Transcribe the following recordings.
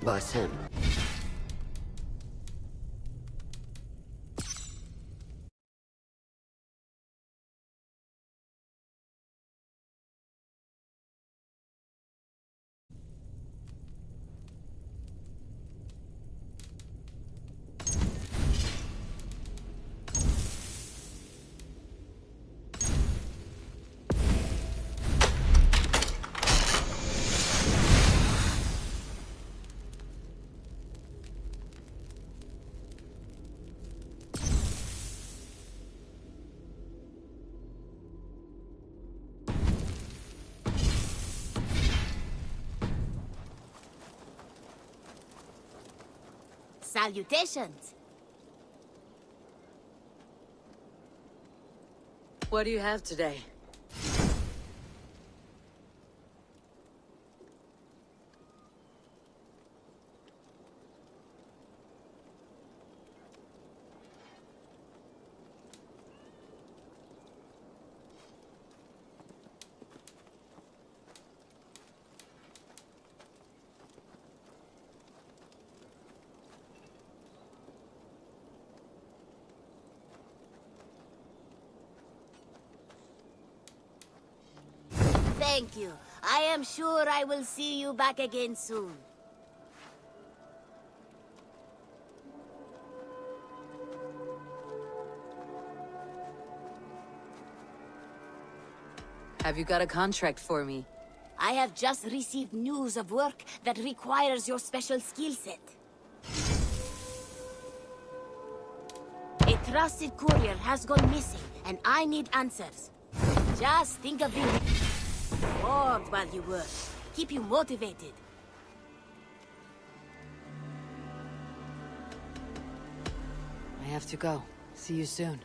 Bassem. Salutations! What do you have today? Thank you. I am sure I will see you back again soon. Have you got a contract for me? I have just received news of work that requires your special skill set. A trusted courier has gone missing, and I need answers. Just think of being bored while you work. Keep you motivated. I have to go. See you soon.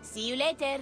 See you later.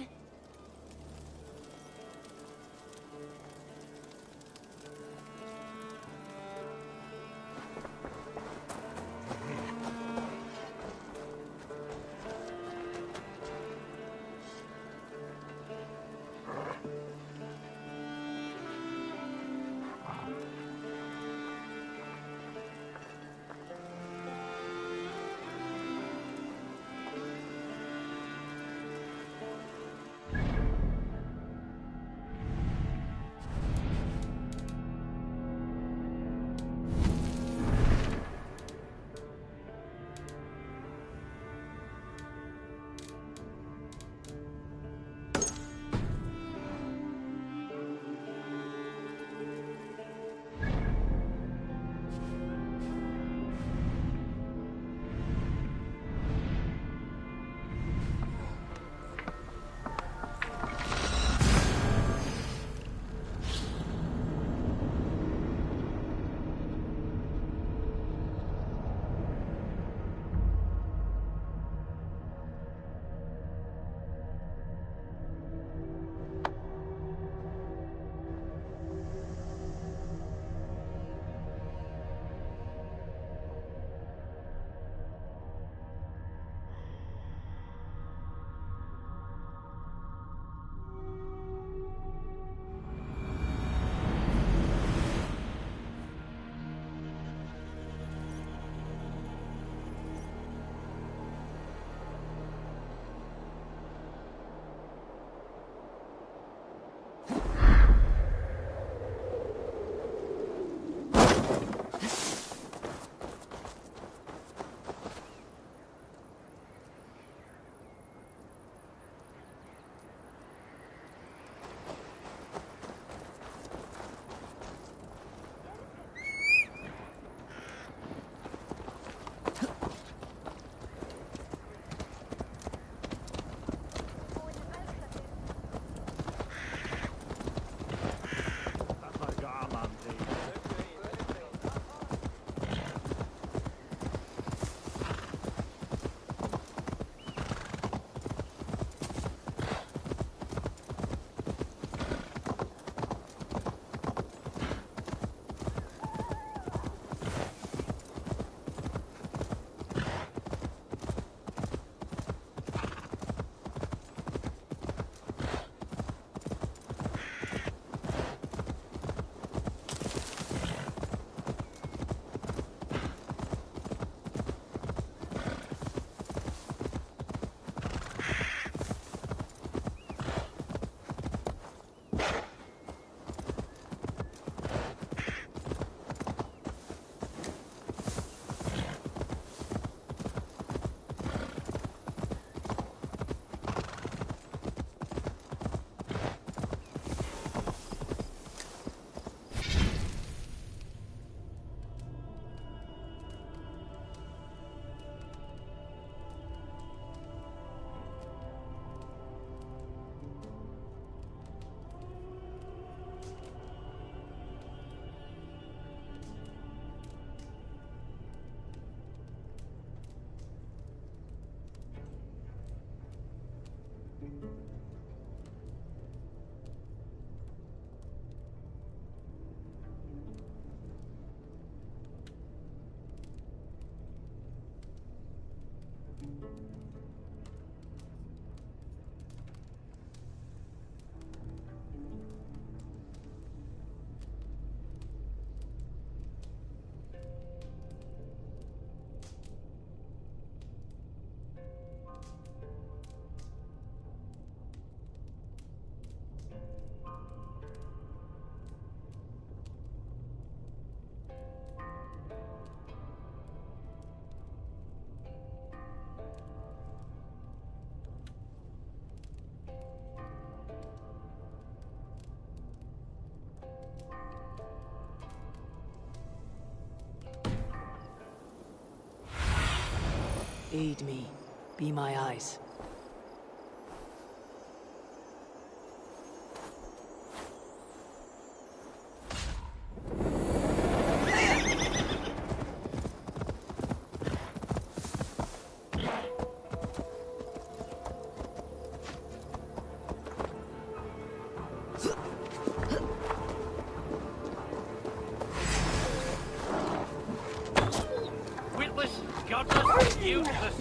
Aid me. Be my eyes. Witless, godless, useless.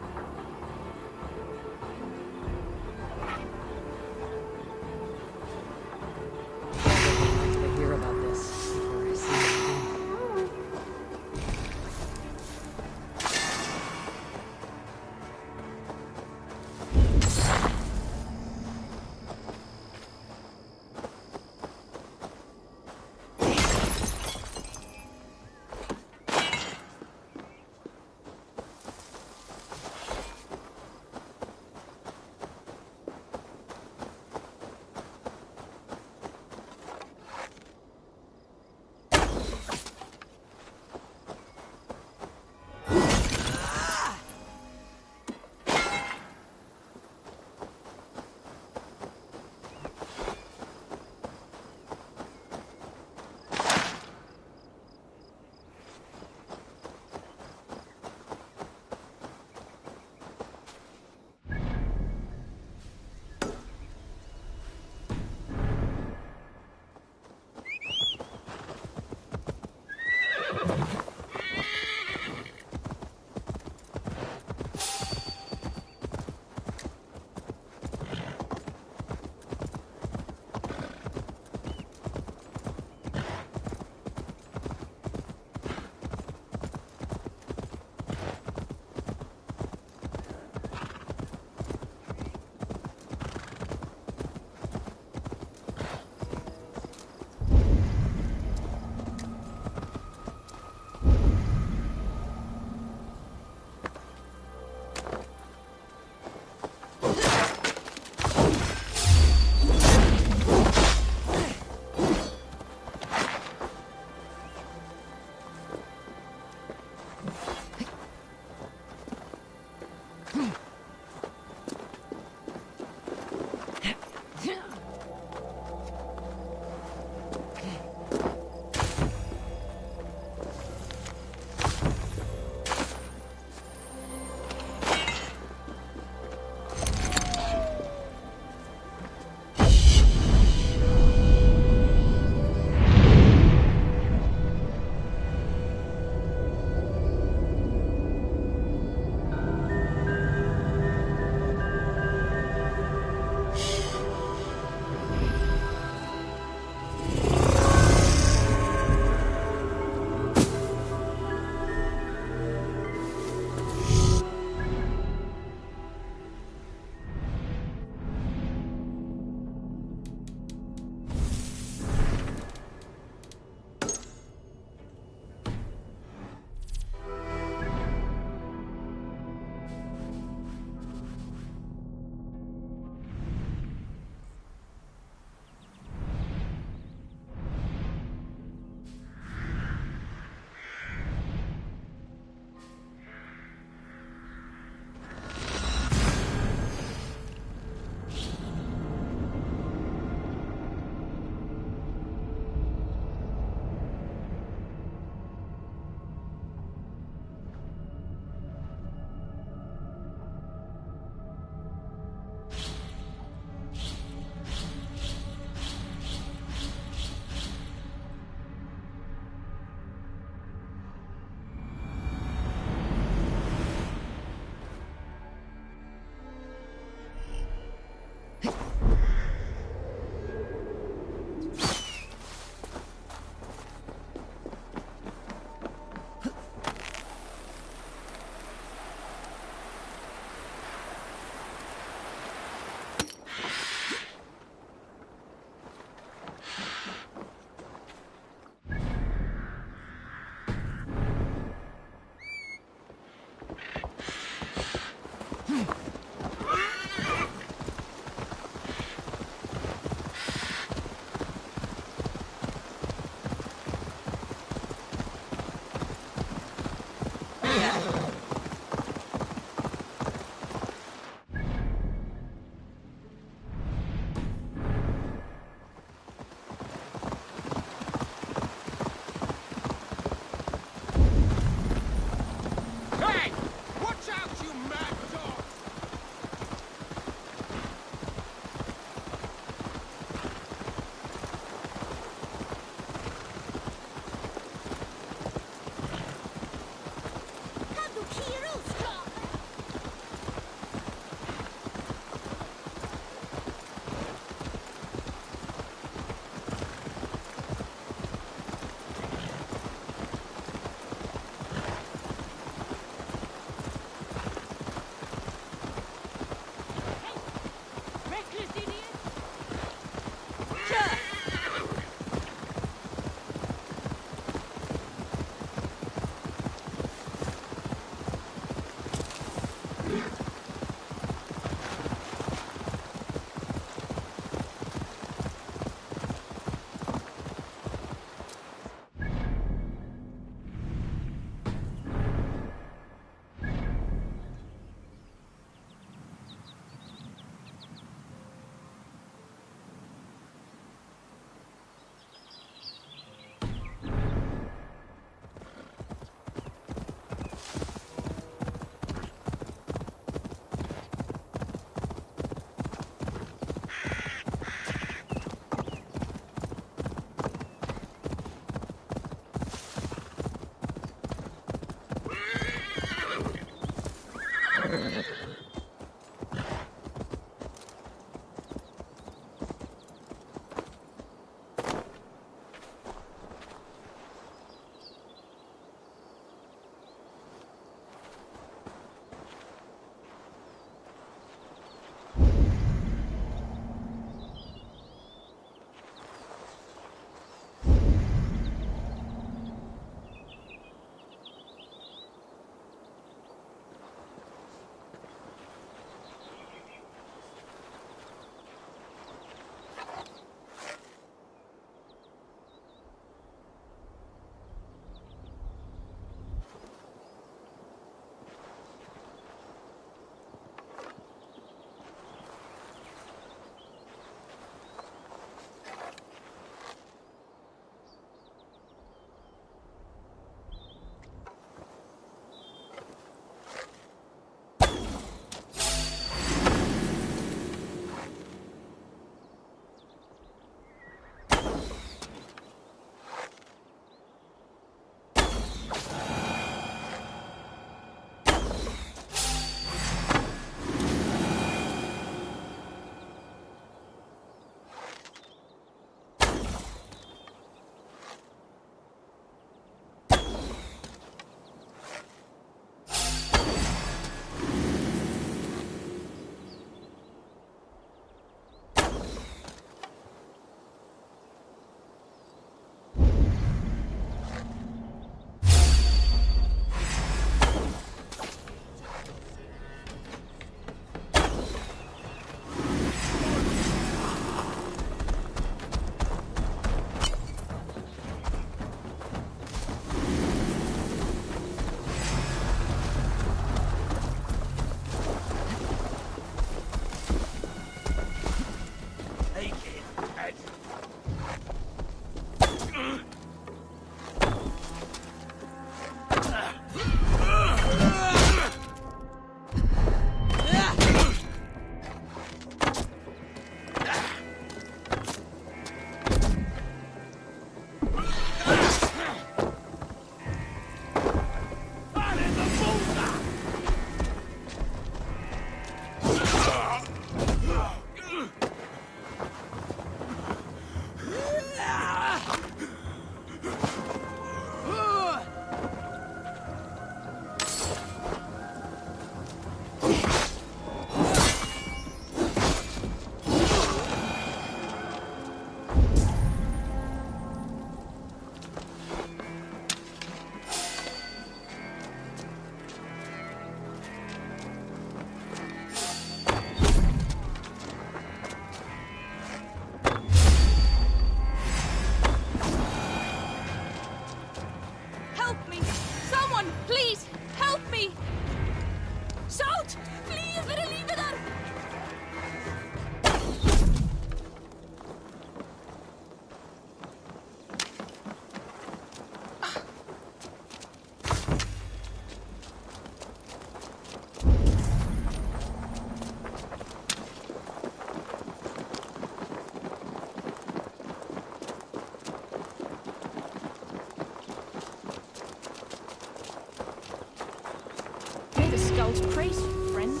false priest, friend.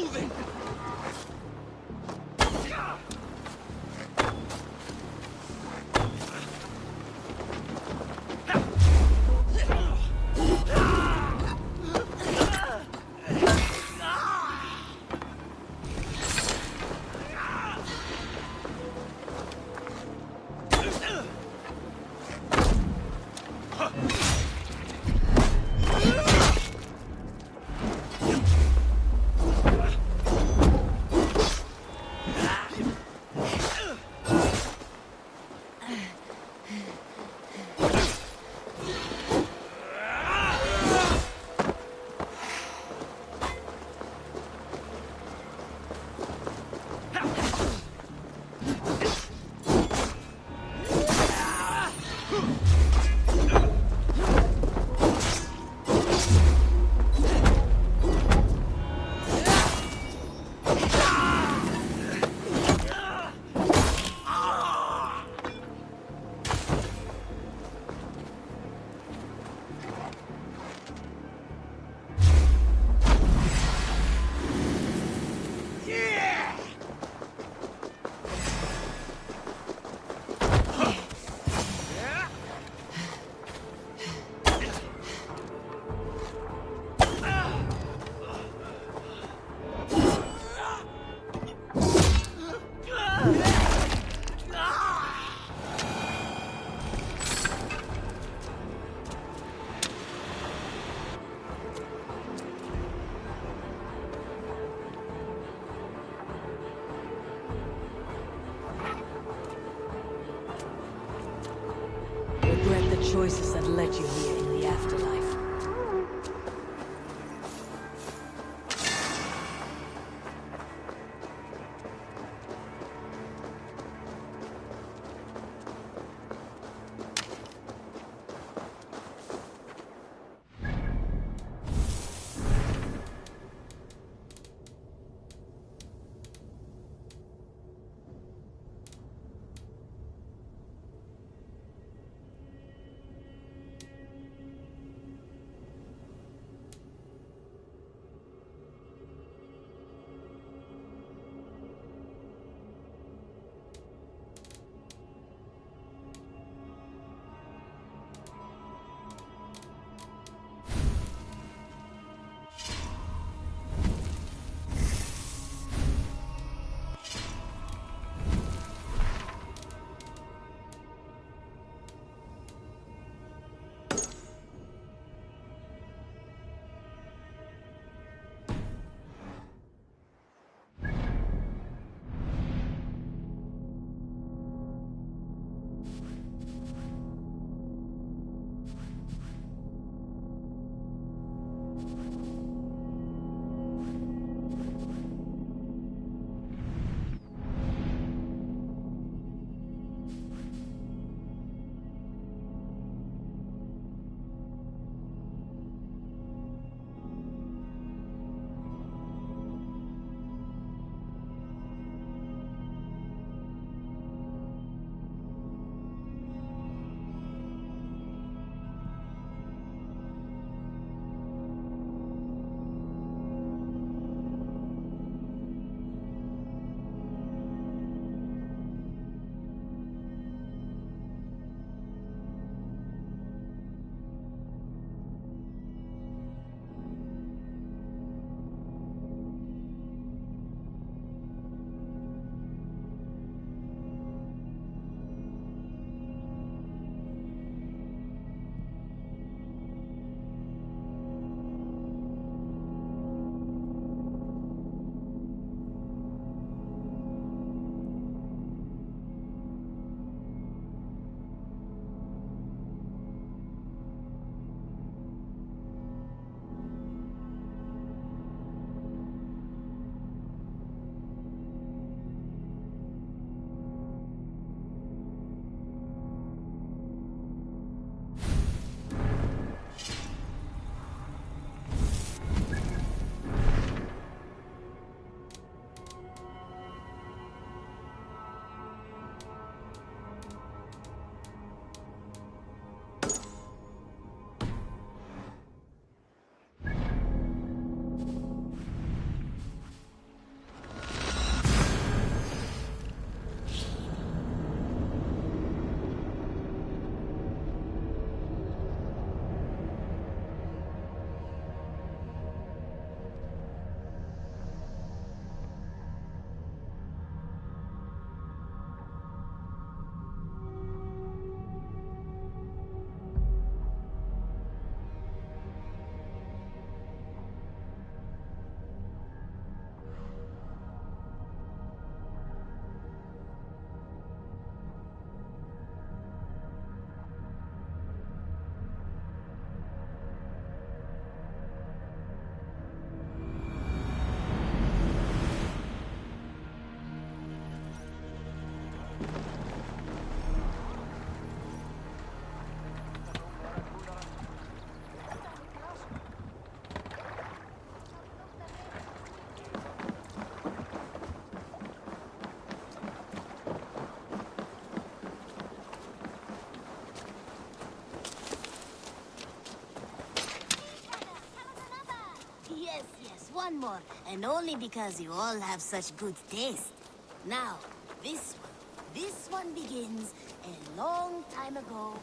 loathing! Regret the choices that led you here in the afterlife. Just one more, and only because you all have such good taste. Now, this one. This one begins a long time ago.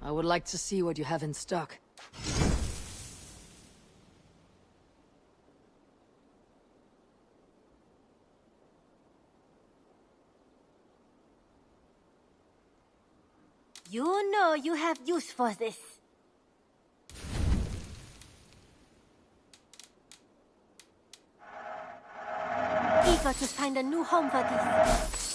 I would like to see what you have in stock. You know you have use for this. Eager to find a new home for this.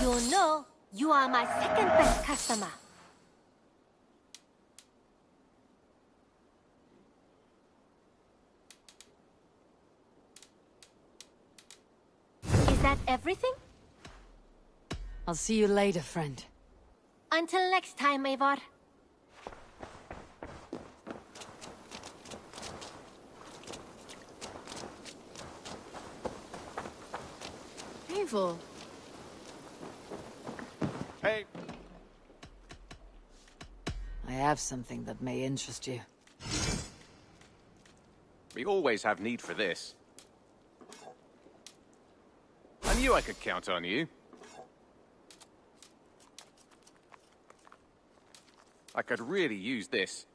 You know, you are my second best customer. Is that everything? I'll see you later, friend. Until next time, Eivor. Eivor. Hey. I have something that may interest you. We always have need for this. I knew I could count on you. I could really use this.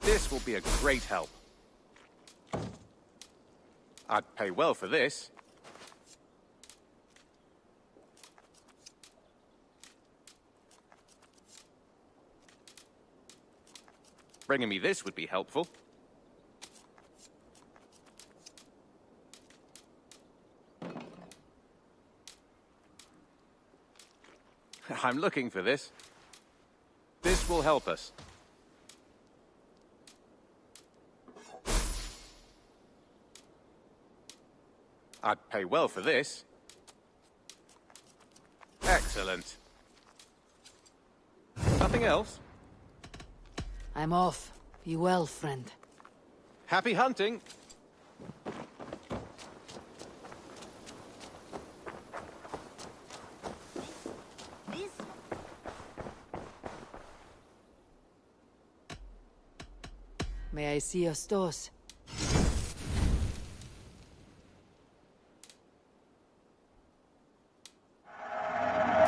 This will be a great help. I'd pay well for this. Bringing me this would be helpful. I'm looking for this. This will help us. I'd pay well for this. Excellent. Nothing else? I'm off. Be well, friend. Happy hunting! This May I see your stores?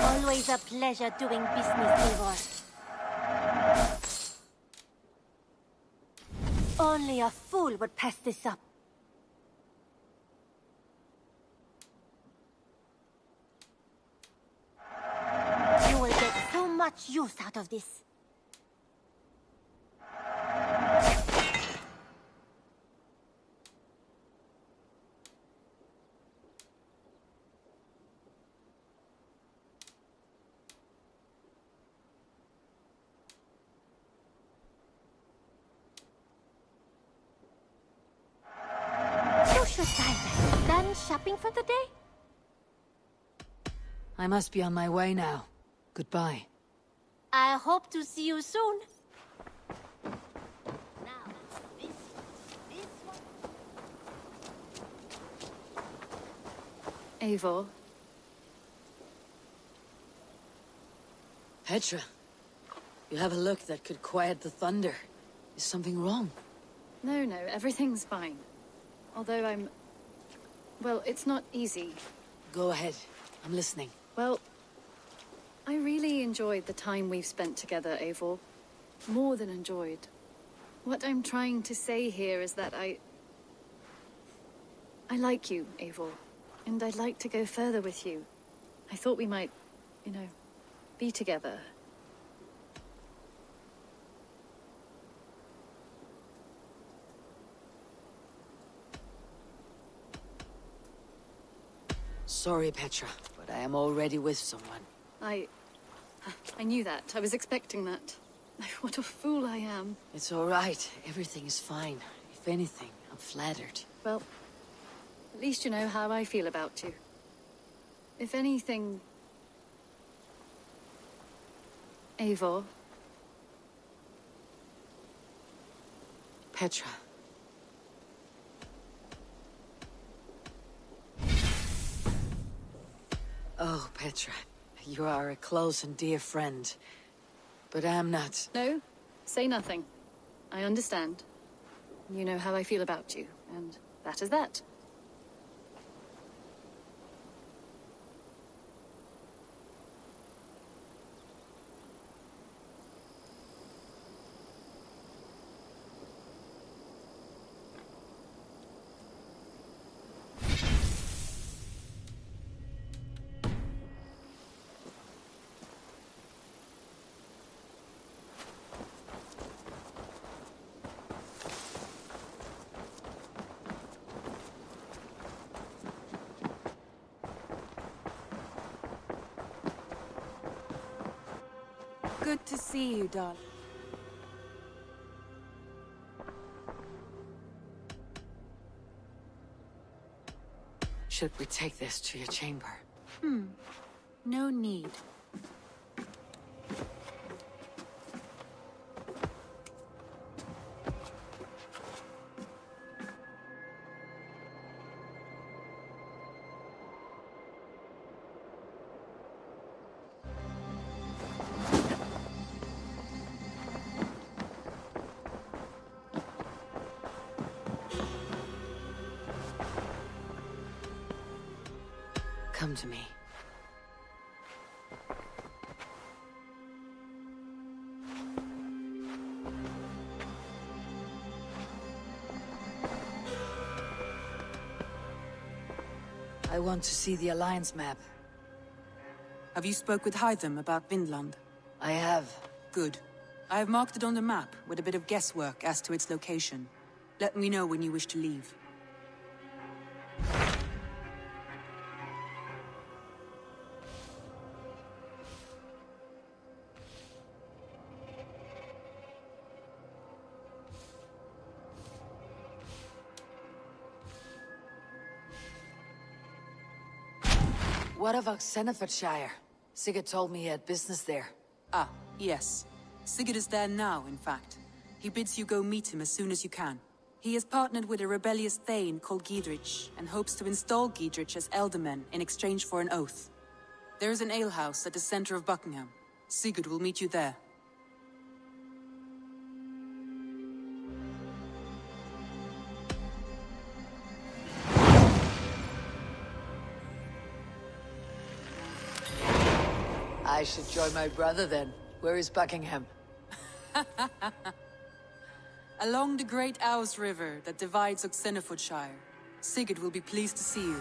always a pleasure doing business, Eivor. Only a fool would pass this up. You will get so much use out of this. Done shopping for the day? I must be on my way now. Goodbye. I hope to see you soon. Now, this one. Eivor. Petra, you have a look that could quiet the thunder. Is something wrong? No, everything's fine. Although well, it's not easy. Go ahead. I'm listening. Well, I really enjoyed the time we've spent together, Eivor. More than enjoyed. What I'm trying to say here is that I like you, Eivor. And I'd like to go further with you. I thought we might, be together. Sorry, Petra, but I I am already with someone. I knew that. I was expecting that. What a fool I am. It's all right. Everything is fine. If anything, I'm flattered. Well, at least you know how I feel about you. If anything... Eivor. Petra. Oh, Petra. You are a close and dear friend. But I'm not. No, say nothing. I understand. You know how I feel about you, and that is that. Good to see you, darling. Should we take this to your chamber? No need. Come to me. I want to see the Alliance map. Have you spoke with Hytham about Vinland? I have. Good. I have marked it on the map with a bit of guesswork as to its location. Let me know when you wish to leave. What of Oxenfordshire? Sigurd told me he had business there. Ah, yes. Sigurd is there now, in fact. He bids you go meet him as soon as you can. He has partnered with a rebellious Thane called Giedrich, and hopes to install Giedrich as Elderman in exchange for an oath. There is an alehouse at the center of Buckingham. Sigurd will meet you there. I should join my brother then. Where is Buckingham? Along the great Ouse River that divides Oxenfordshire. Sigurd will be pleased to see you.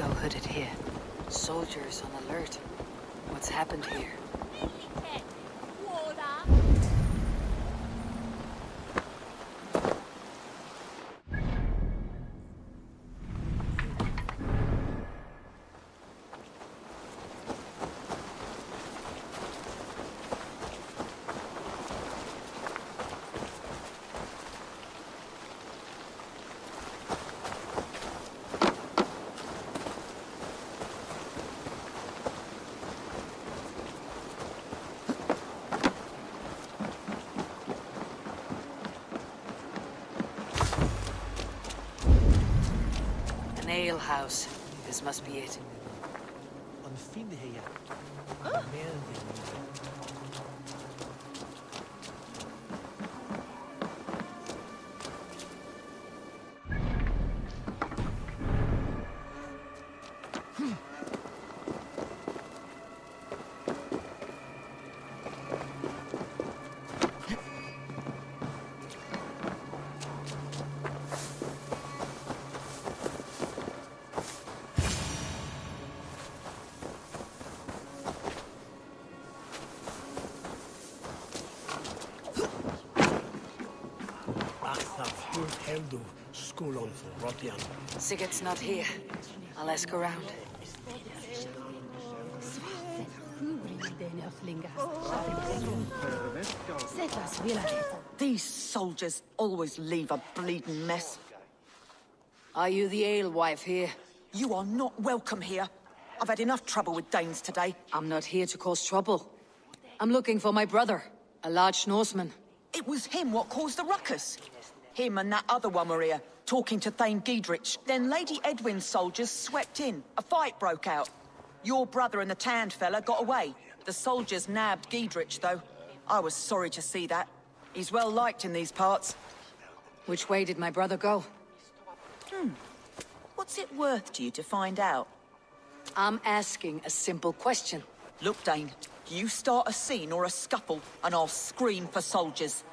How hooded here? Soldiers on alert. What's happened here? An ale house. This must be it. Sigurd's not here. I'll ask around. These soldiers always leave a bleeding mess. Are you the alewife here? You are not welcome here. I've had enough trouble with Danes today. I'm not here to cause trouble. I'm looking for my brother, a large Norseman. It was him what caused the ruckus. Him and that other one were here, talking to Thane Giedrich. Then Lady Edwin's soldiers swept in. A fight broke out. Your brother and the tanned fella got away. The soldiers nabbed Giedrich, though. I was sorry to see that. He's well liked in these parts. Which way did my brother go? What's it worth to you to find out? I'm asking a simple question. Look, Dane, you start a scene or a scuffle, and I'll scream for soldiers.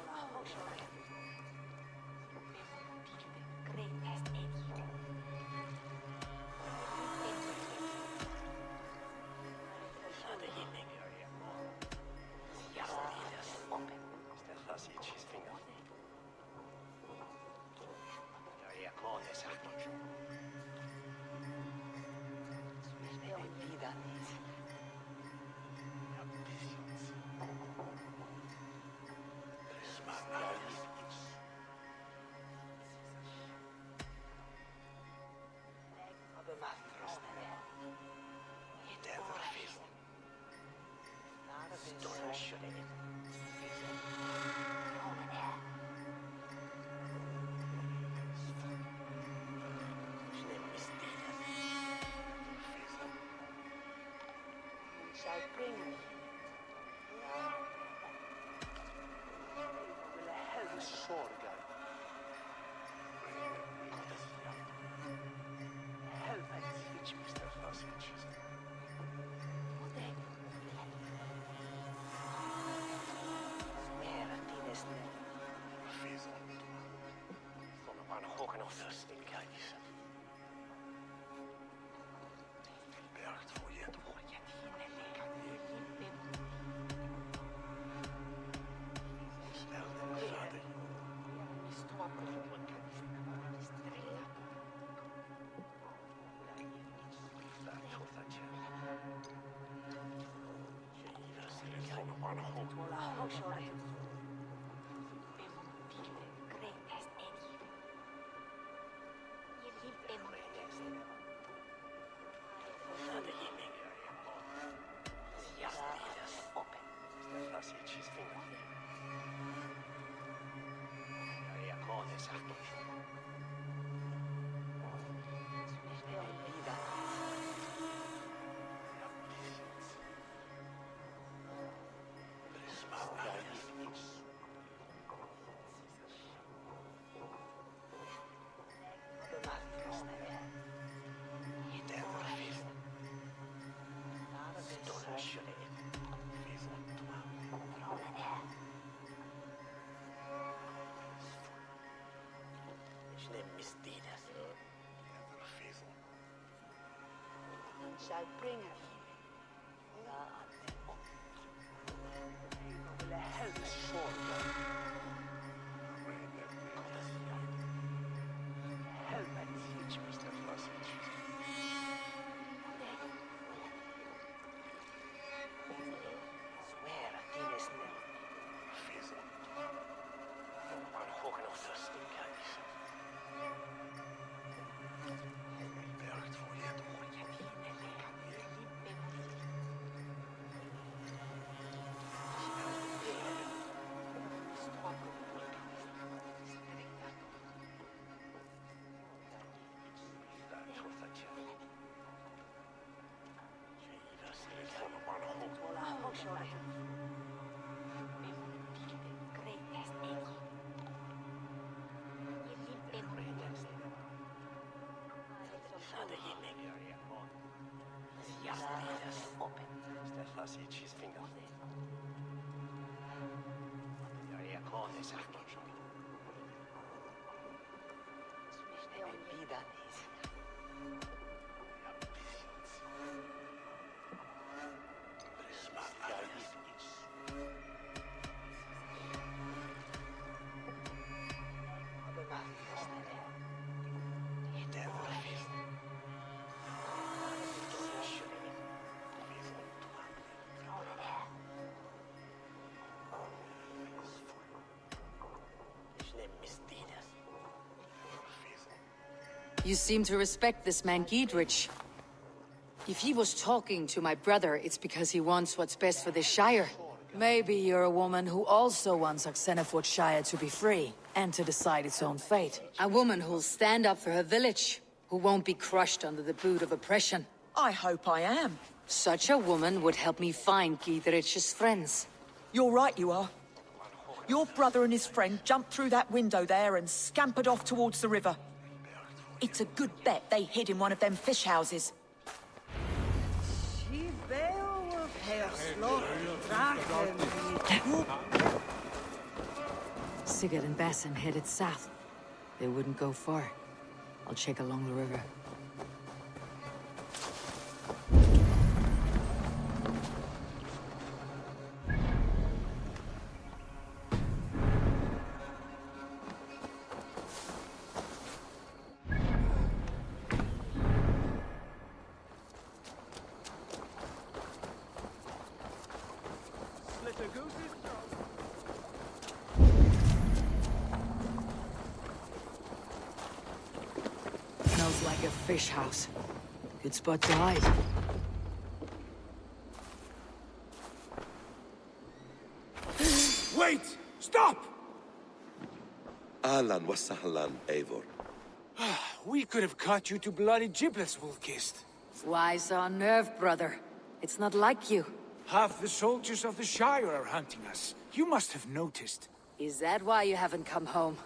shall bring us. You seem to respect this man, Giedrich. If he was talking to my brother, it's because he wants what's best for the Shire. Maybe you're a woman who also wants Oxenford Shire to be free, and to decide its own fate. A woman who'll stand up for her village, who won't be crushed under the boot of oppression. I hope I am. Such a woman would help me find Giedrich's friends. You're right, you are. Your brother and his friend jumped through that window there and scampered off towards the river. It's a good bet they hid in one of them fish houses. Sigurd and Basim headed south. They wouldn't go far. I'll check along the river. Smells like a fish house. Good spot to hide. Wait! Stop! Ahlan wa sahlan, Eivor. We could have cut you to bloody giblets, Wolf-Kissed. Why so unnerved, brother? It's not like you. Half the soldiers of the Shire are hunting us. You must have noticed. Is that why you haven't come home?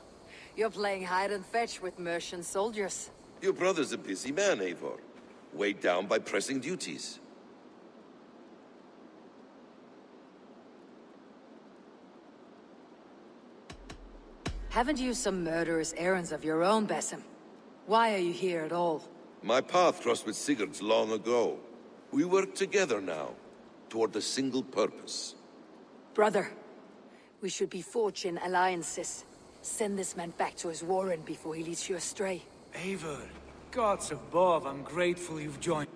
You're playing hide and fetch with Mercian soldiers. Your brother's a busy man, Eivor. Weighed down by pressing duties. Haven't you some murderous errands of your own, Basim? Why are you here at all? My path crossed with Sigurd's long ago. We work together now, toward a single purpose. Brother, we should be forging alliances. Send this man back to his warren before he leads you astray. Eivor, gods above, I'm grateful you've joined.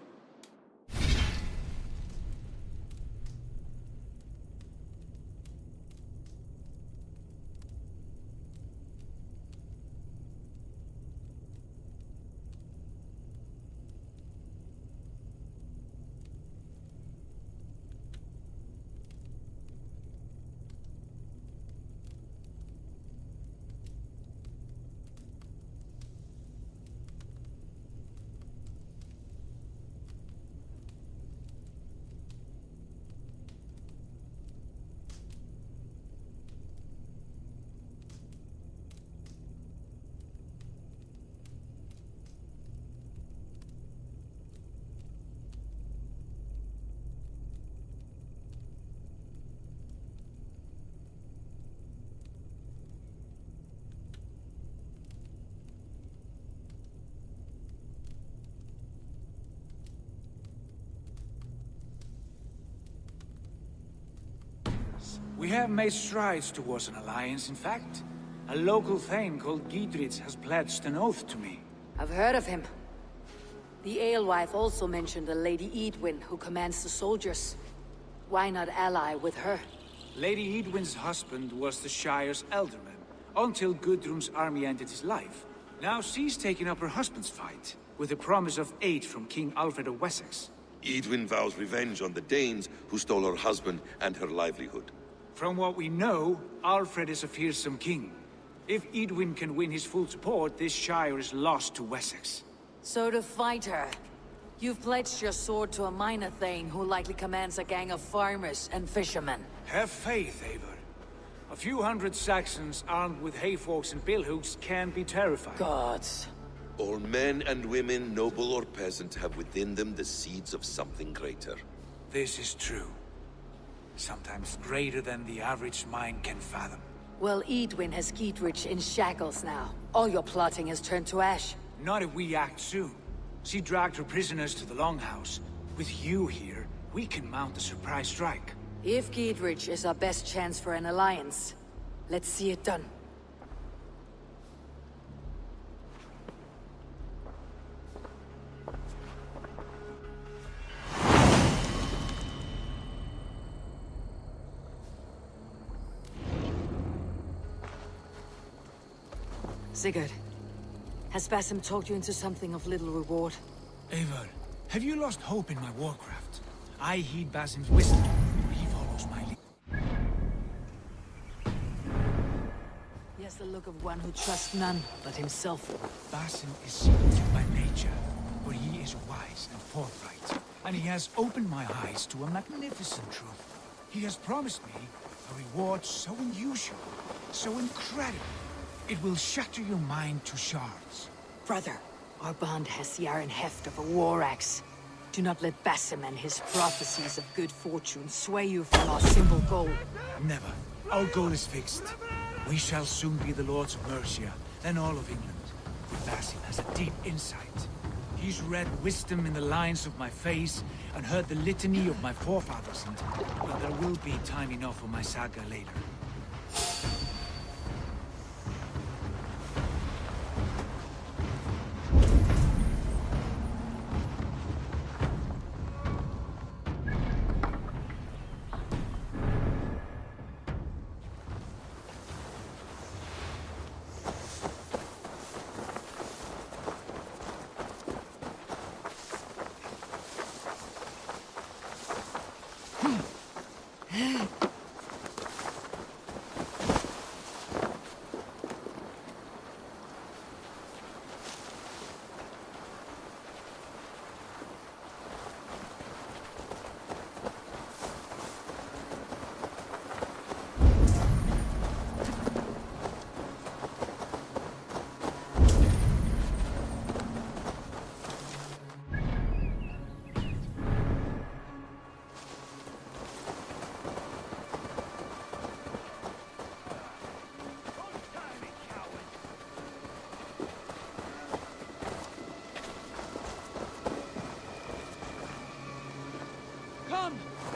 We have made strides towards an alliance, in fact. A local thane called Giedrich has pledged an oath to me. I've heard of him. The alewife also mentioned a Lady Edwin who commands the soldiers. Why not ally with her? Lady Edwin's husband was the Shire's alderman, until Gudrun's army ended his life. Now she's taking up her husband's fight, with a promise of aid from King Alfred of Wessex. Edwin vows revenge on the Danes who stole her husband and her livelihood. From what we know, Alfred is a fearsome king. If Edwin can win his full support, this Shire is lost to Wessex. So to fight her, you've pledged your sword to a minor thane who likely commands a gang of farmers and fishermen. Have faith, Eivor. A few hundred Saxons armed with hayforks and billhooks can be terrifying. Gods. All men and women, noble or peasant, have within them the seeds of something greater. This is true. Sometimes greater than the average mind can fathom. Well, Edwin has Giedrich in shackles now. All your plotting has turned to ash. Not if we act soon. She dragged her prisoners to the Longhouse. With you here, we can mount a surprise strike. If Giedrich is our best chance for an alliance, let's see it done. Sigurd, has Basim talked you into something of little reward? Eivor, have you lost hope in my warcraft? I heed Basim's wisdom, but he follows my lead. He has the look of one who trusts none but himself. Basim is secretive by nature, but he is wise and forthright. And he has opened my eyes to a magnificent truth. He has promised me a reward so unusual, so incredible. It will shatter your mind to shards. Brother, our bond has the iron heft of a war axe. Do not let Basim and his prophecies of good fortune sway you from our simple goal. Never. Our goal is fixed. We shall soon be the lords of Mercia, then all of England. But Basim has a deep insight. He's read wisdom in the lines of my face and heard the litany of my forefathers, and there will be time enough for my saga later.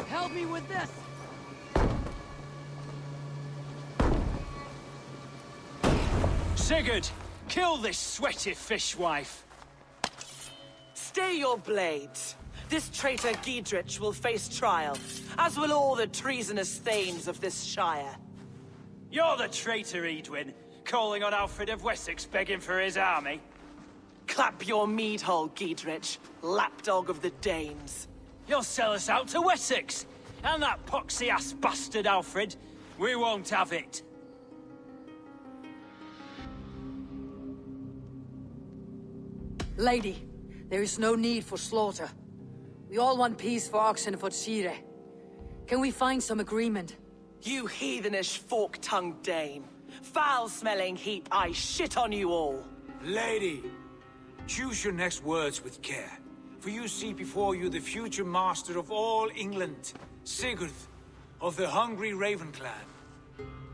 Help me with this! Sigurd! Kill this sweaty fishwife! Stay your blades. This traitor Giedrich will face trial, as will all the treasonous thanes of this shire. You're the traitor, Edwin, calling on Alfred of Wessex begging for his army. Clap your mead hole, Giedrich, lapdog of the Danes. You'll sell us out to Wessex! And that poxy-ass bastard Alfred, we won't have it. Lady, there is no need for slaughter. We all want peace for Oxenford. Can we find some agreement? You heathenish fork-tongued Dane. Foul-smelling heap, I shit on you all. Lady, choose your next words with care. For you see before you the future master of all England, Sigurd, of the hungry Raven clan.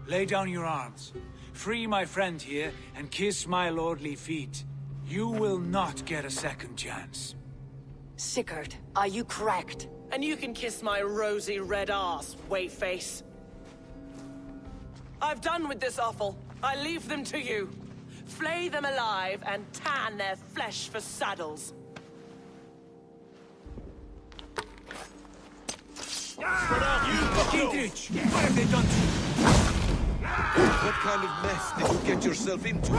Lay down your arms, free my friend here, and kiss my lordly feet. You will not get a second chance. Sigurd, are you cracked? And you can kiss my rosy red ass, wayface. I've done with this offal. I leave them to you. Flay them alive and tan their flesh for saddles. Gidrich, what have they done to you? What kind of mess did you get yourself into?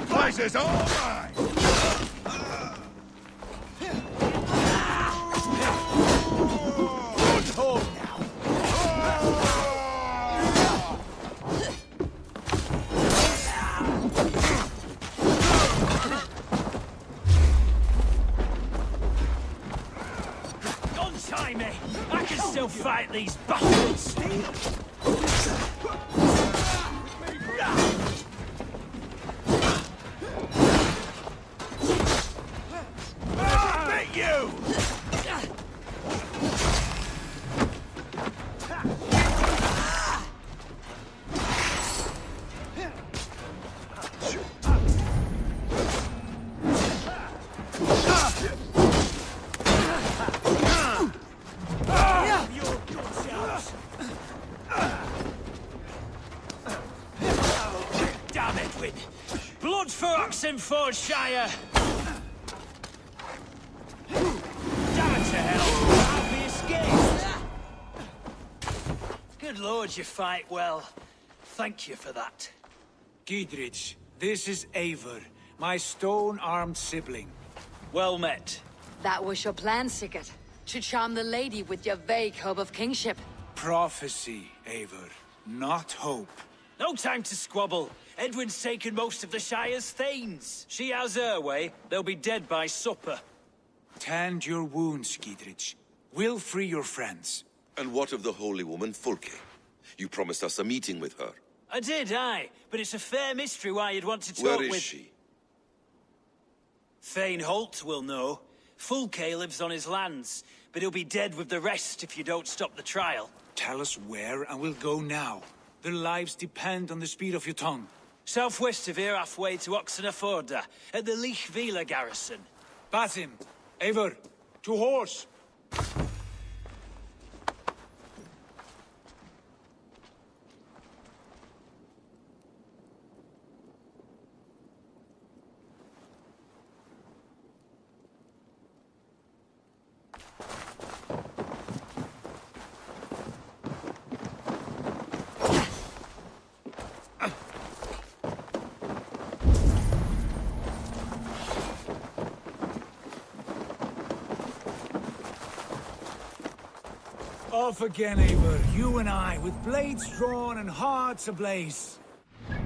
Place is all mine! Good home now! Untie me! I can still fight these bastards! You! Damn Edwin! Blood for Oxenfordshire! Damn it to hell! I'll be escaped! Good lord, you fight well. Thank you for that. Gidrich, this is Eivor, my stone-armed sibling. Well met. That was your plan, Sigurd. To charm the lady with your vague hope of kingship. Prophecy, Eivor, not hope. No time to squabble. Edwin's taken most of the Shire's thanes. She has her way. They'll be dead by supper. Tend your wounds, Gidrich. We'll free your friends. And what of the holy woman Fulke? You promised us a meeting with her. I did, aye. But it's a fair mystery why you'd want to talk Where with... is she? Thane Holt will know. Fulke lives on his lands, but he'll be dead with the rest if you don't stop the trial. Tell us where, and we'll go now. Their lives depend on the speed of your tongue. Southwest of here, halfway to Oxenaforda, at the Lichvila garrison. Basim, Eivor, to horse! Off again, Eivor, you and I, with blades drawn and hearts ablaze. Okay,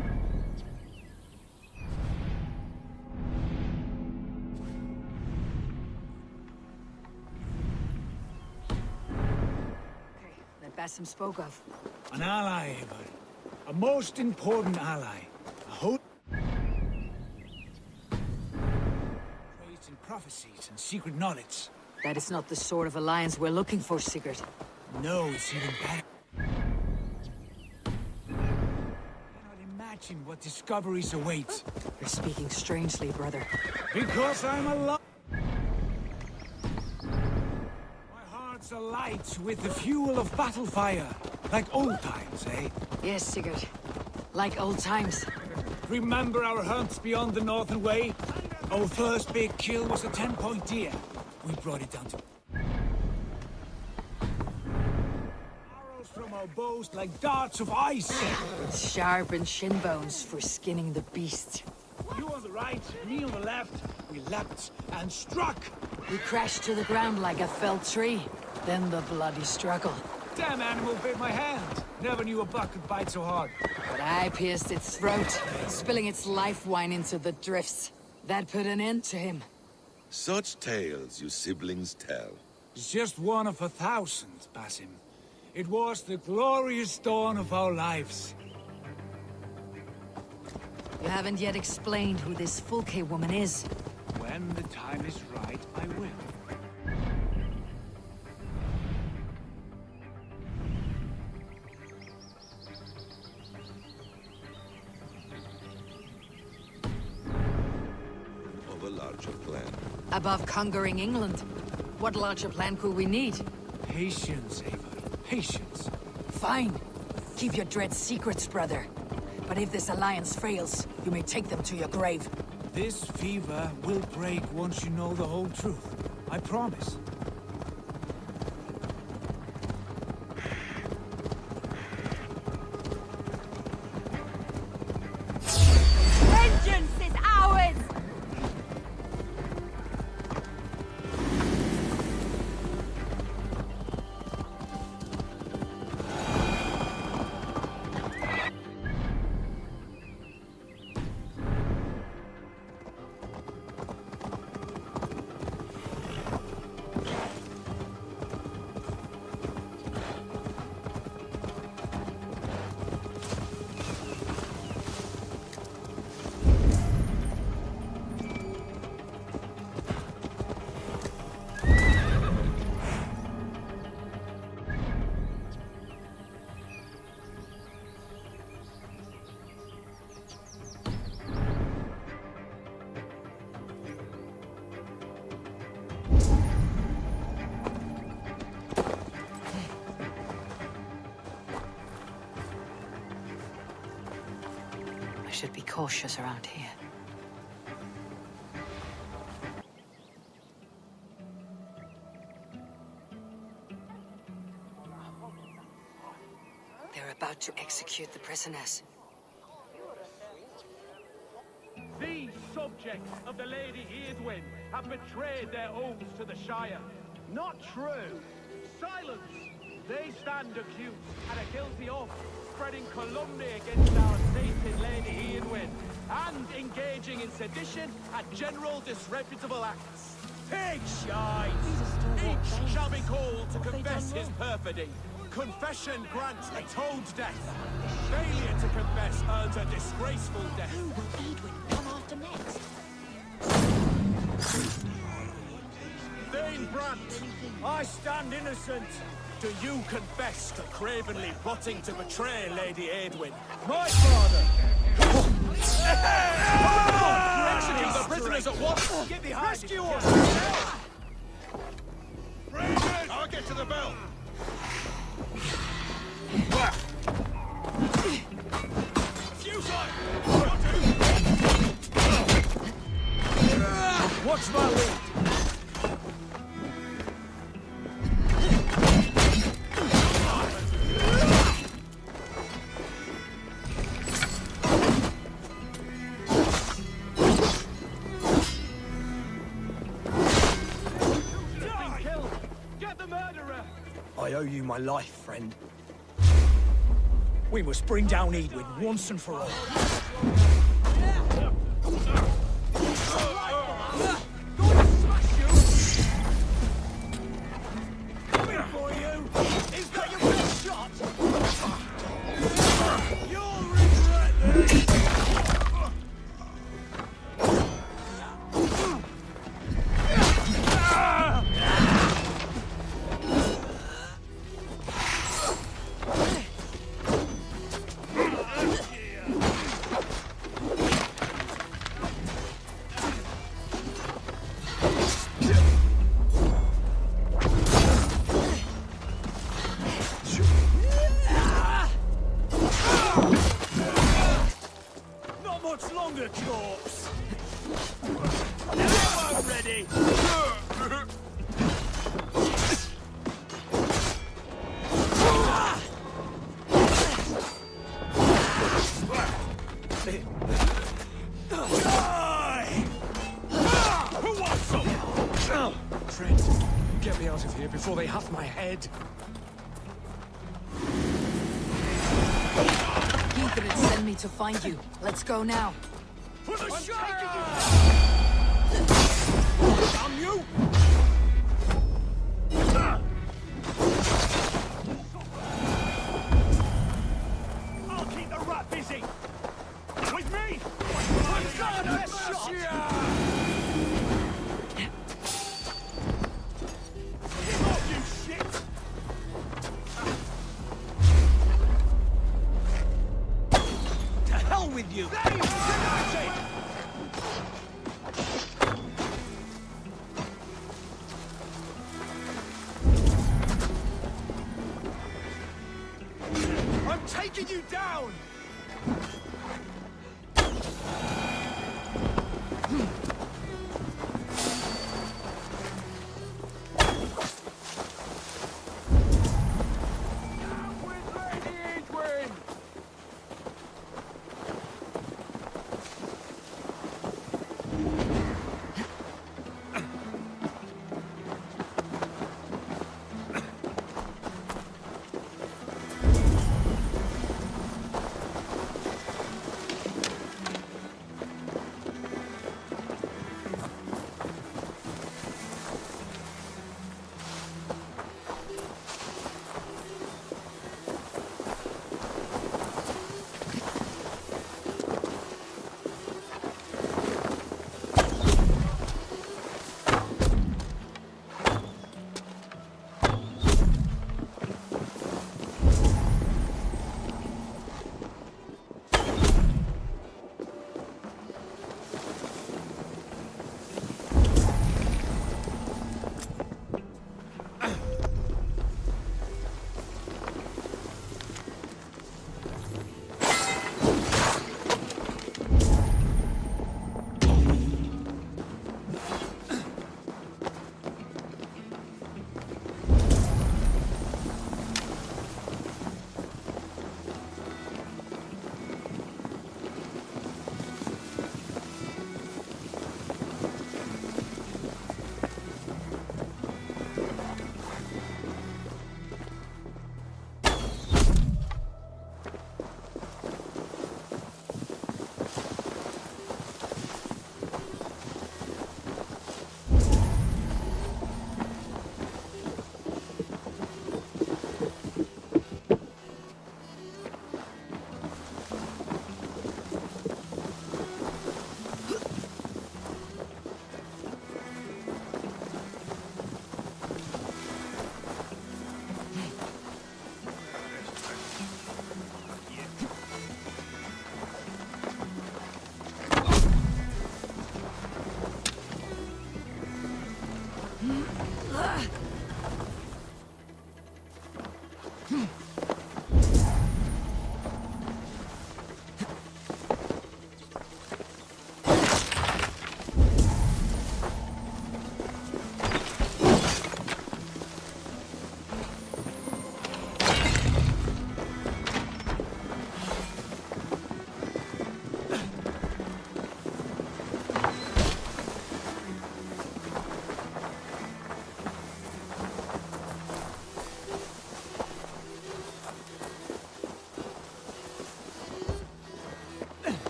that Basim spoke of. An ally, Eivor. A most important ally. A hope... Praised in prophecies and secret knowledge. That is not the sort of alliance we're looking for, Sigurd. No, it's even better. Cannot imagine what discoveries await. You're speaking strangely, brother. Because I'm alive. My heart's alight with the fuel of battle fire. Like old times, eh? Yes, Sigurd. Like old times. Remember our hunts beyond the Northern Way? Our first big kill was a 10-point deer. We brought it down to... Arrows from our bows like darts of ice. Sharpened shin bones for skinning the beast. You on the right, me on the left. We leapt and struck. We crashed to the ground like a felled tree. Then the bloody struggle. Damn animal bit my hand. Never knew a buck could bite so hard. But I pierced its throat, spilling its life wine into the drifts. That put an end to him. Such tales you siblings tell. It's just one of 1,000, Basim. It was the glorious dawn of our lives. You haven't yet explained who this Fulke woman is. When the time is right, I will. Of a larger plan. Above conquering England, what larger plan could we need? Patience, Ava. Patience. Fine. Keep your dread secrets, brother. But if this alliance fails, you may take them to your grave. This fever will break once you know the whole truth. I promise. Vengeance is ours! I should be cautious around here. They're about to execute the prisoners. These subjects of the Lady Eadwyn have betrayed their oaths to the Shire. Not true. Silence! They stand accused and are guilty of spreading calumny against our sainted Lady Eadwyn and engaging in sedition and general disreputable acts. Pig shite! Each shall be called to confess his perfidy. Confession grants atoned death. Failure to confess earns a disgraceful death. Who will Edwin come after next? Thane Brant, I stand innocent. Do you confess to cravenly plotting to betray Lady Eadwyn, my father? Execute the prisoners at once! Get behind! Rescue us! I'll get to the bell. Watch my lead! I owe you my life, friend. We must bring down Edwin once and for all. Coming for you! Is that your best shot? You'll regret this! Corpse. Now I'm ready. Who wants some? Friend, get me out of here before they have my head. He didn't send me to find you. Let's go now. For the Shire! Damn you! I'll keep the rat busy. With me! Give up, you shit! To hell with you! taking you down!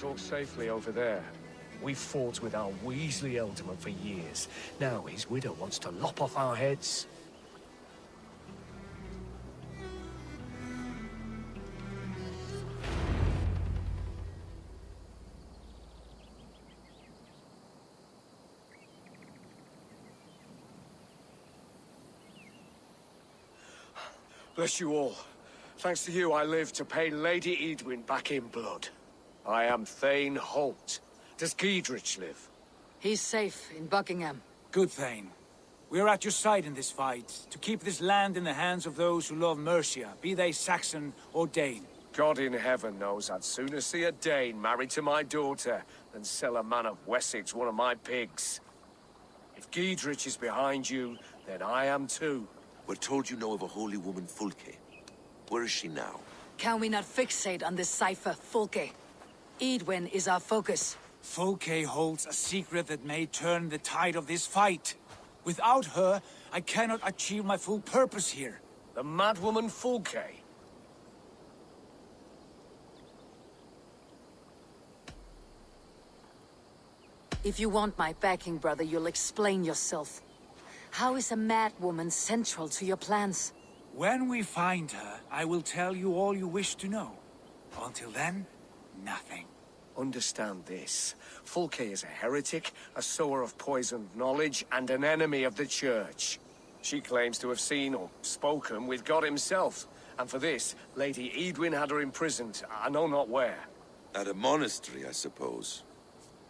all safely over there. We fought with our Weasley Ealdorman for years. Now his widow wants to lop off our heads. Bless you all. Thanks to you, I live to pay Lady Edwin back in blood. I am Thane Holt. Does Giedrich live? He's safe in Buckingham. Good, Thane. We are at your side in this fight, to keep this land in the hands of those who love Mercia, be they Saxon or Dane. God in heaven knows I'd sooner see a Dane married to my daughter than sell a man of Wessex one of my pigs. If Giedrich is behind you, then I am too. We're told you know of a holy woman, Fulke. Where is she now? Can we not fixate on this cipher, Fulke? Edwin is our focus. Fulke holds a secret that may turn the tide of this fight. Without her, I cannot achieve my full purpose here. The madwoman Fulke? If you want my backing, brother, you'll explain yourself. How is a mad woman central to your plans? When we find her, I will tell you all you wish to know. Until then, nothing. Understand this. Fulke is a heretic, a sower of poisoned knowledge, and an enemy of the Church. She claims to have seen or spoken with God himself. And for this, Lady Edwin had her imprisoned, I know not where. At a monastery, I suppose.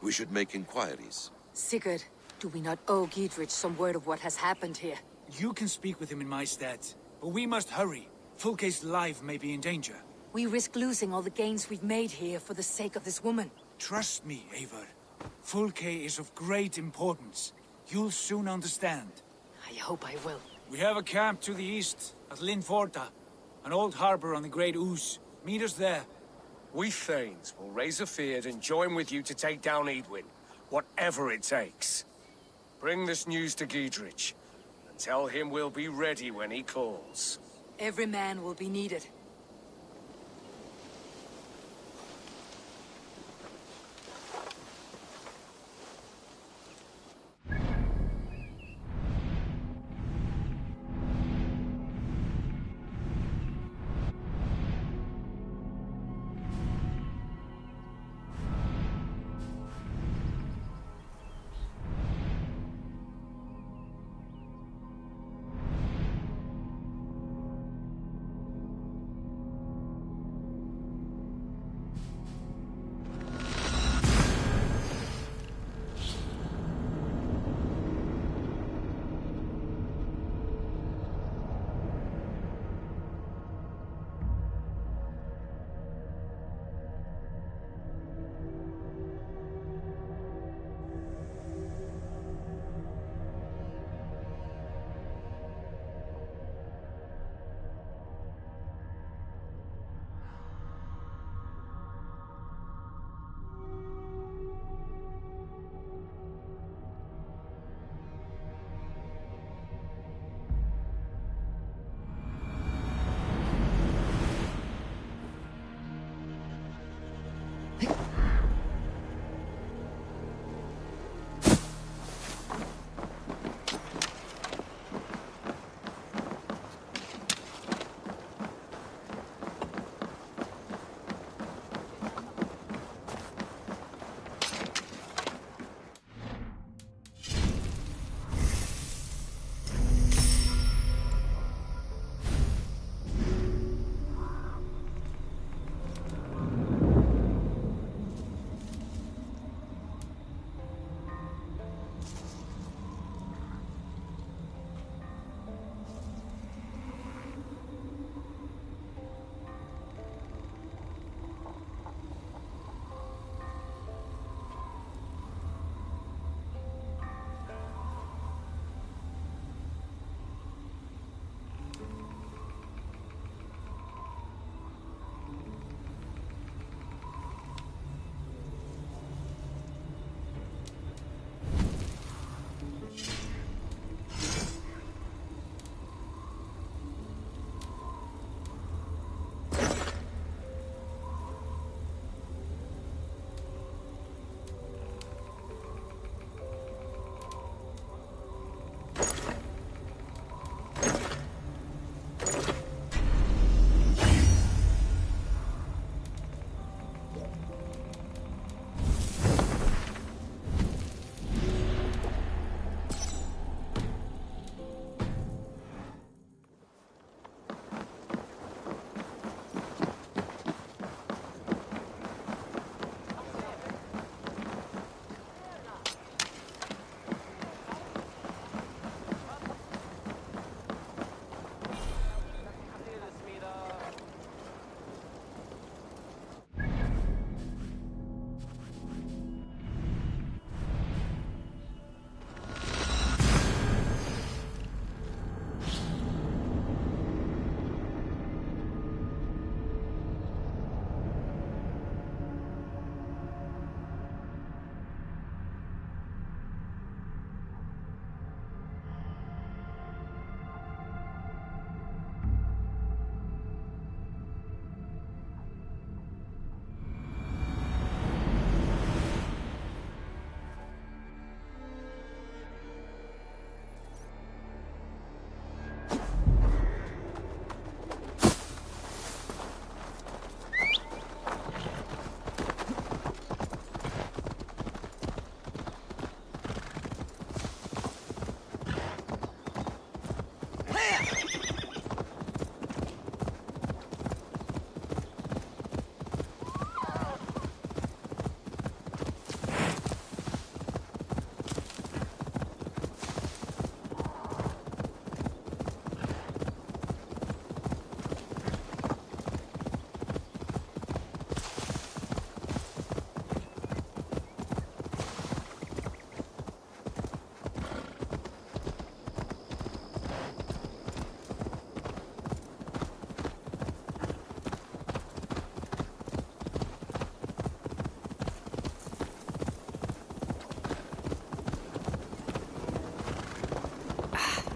We should make inquiries. Sigurd, do we not owe Giedrich some word of what has happened here? You can speak with him in my stead, but we must hurry. Fulke's life may be in danger. We risk losing all the gains we've made here for the sake of this woman. Trust me, Eivor. Fulke is of great importance. You'll soon understand. I hope I will. We have a camp to the east, at Linforta. An old harbor on the Great Ouse. Meet us there. We Thanes will raise a feard and join with you to take down Edwin. Whatever it takes. Bring this news to Giedrich, and tell him we'll be ready when he calls. Every man will be needed.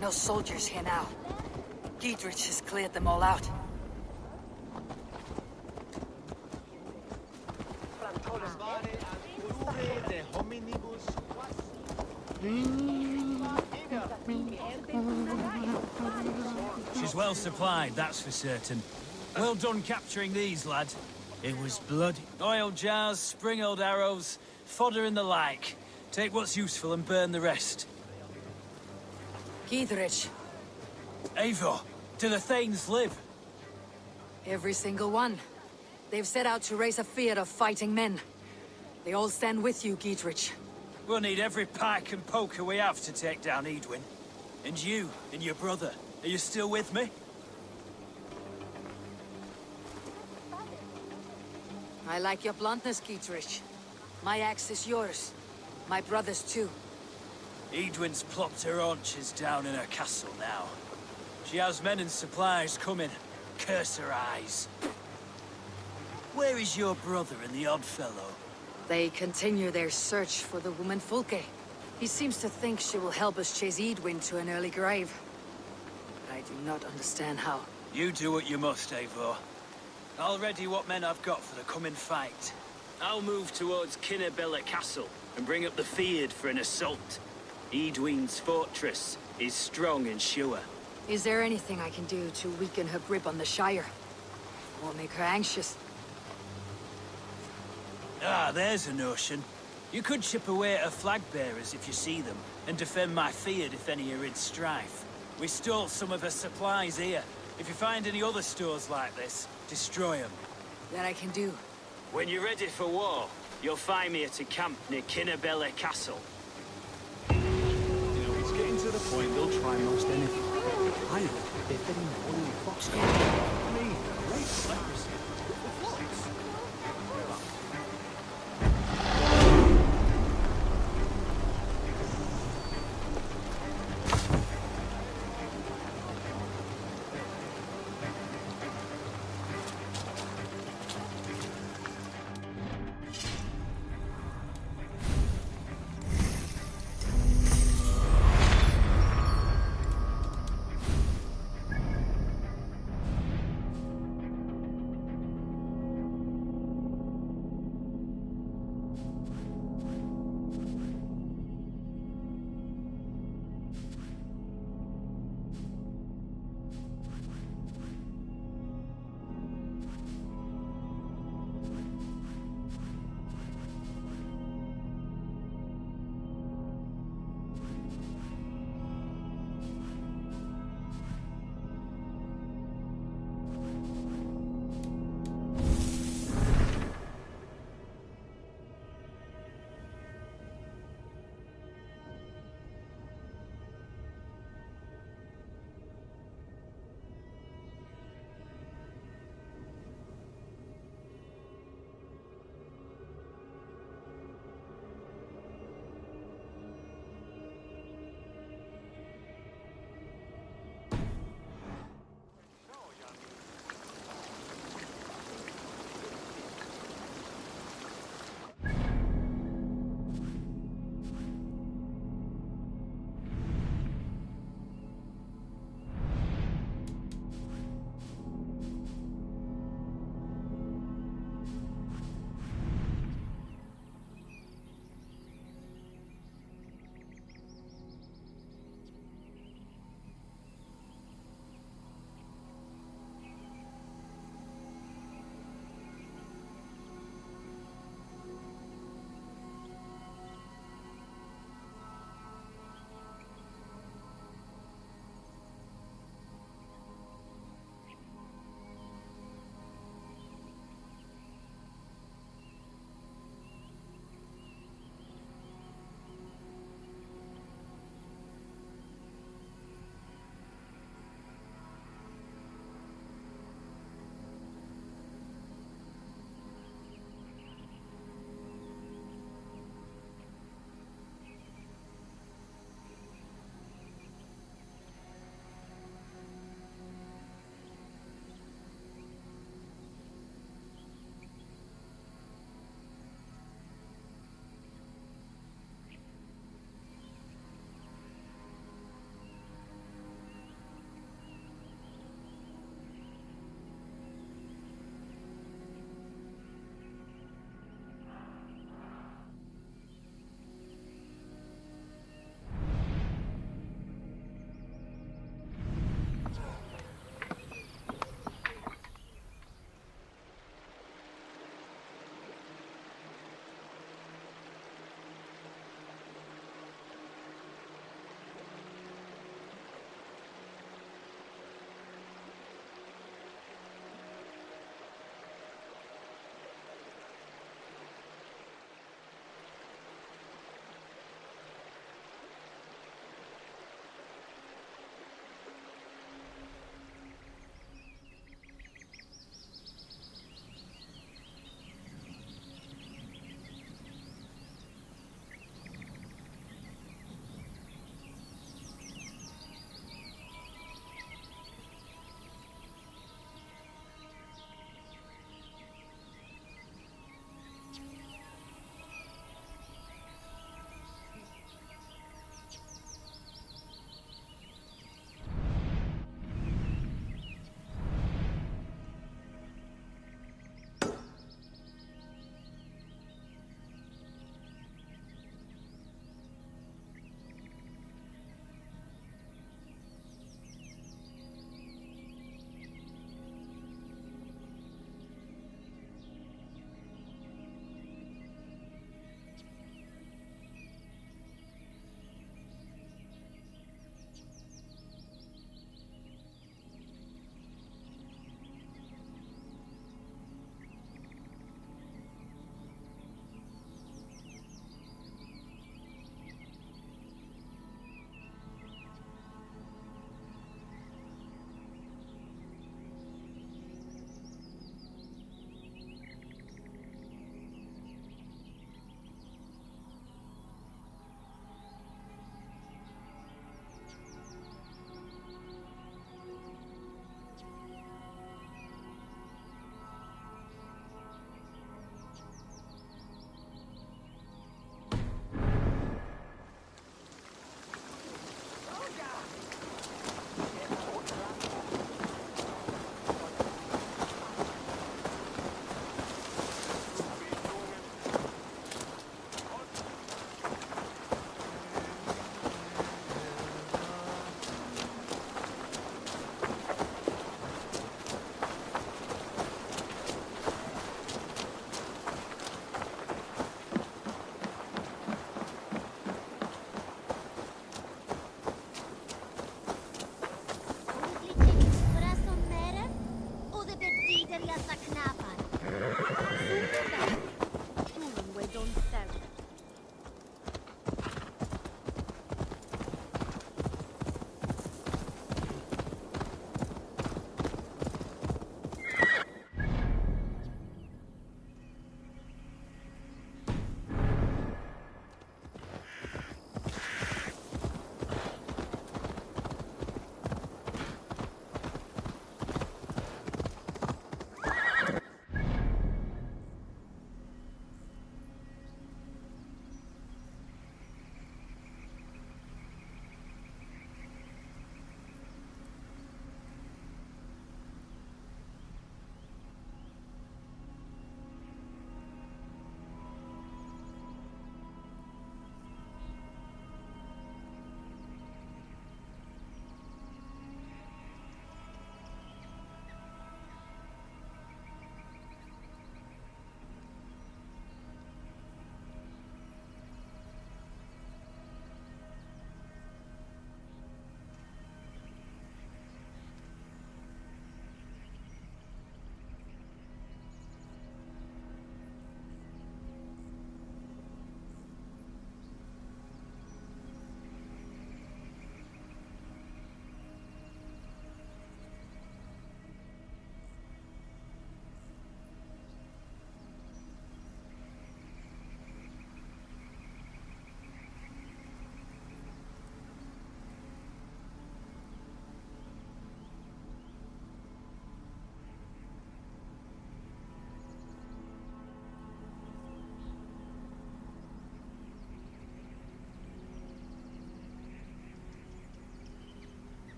No soldiers here now. Giedrich has cleared them all out. She's well supplied, that's for certain. Well done capturing these, lad. It was bloody. Oil jars, spring-old arrows, fodder and the like. Take what's useful and burn the rest. Giedrich. Eivor, do the Thanes live? Every single one. They've set out to raise a fear of fighting men. They all stand with you, Giedrich. We'll need every pike and poker we have to take down Edwin. And you, and your brother, are you still with me? I like your bluntness, Giedrich. My axe is yours. My brother's too. Edwin's plopped her haunches down in her castle now. She has men and supplies coming. Curse her eyes. Where is your brother and the odd fellow? They continue their search for the woman Fulke. He seems to think she will help us chase Edwin to an early grave. I do not understand how. You do what you must, Eivor. I'll ready what men I've got for the coming fight. I'll move towards Kinnabella Castle and bring up the Fyrd for an assault. Edwin's fortress is strong and sure. Is there anything I can do to weaken her grip on the Shire? Or make her anxious? Ah, there's a notion. You could chip away at her flag bearers if you see them, and defend my Fyrd if any are in strife. We stole some of her supplies here. If you find any other stores like this, destroy them. That I can do. When you're ready for war, you'll find me at a camp near Kinnabella Castle. You know, it's getting to the point they'll try most anything. I know, they're getting more than Fox. I mean, great leprosy.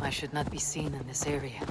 I should not be seen in this area.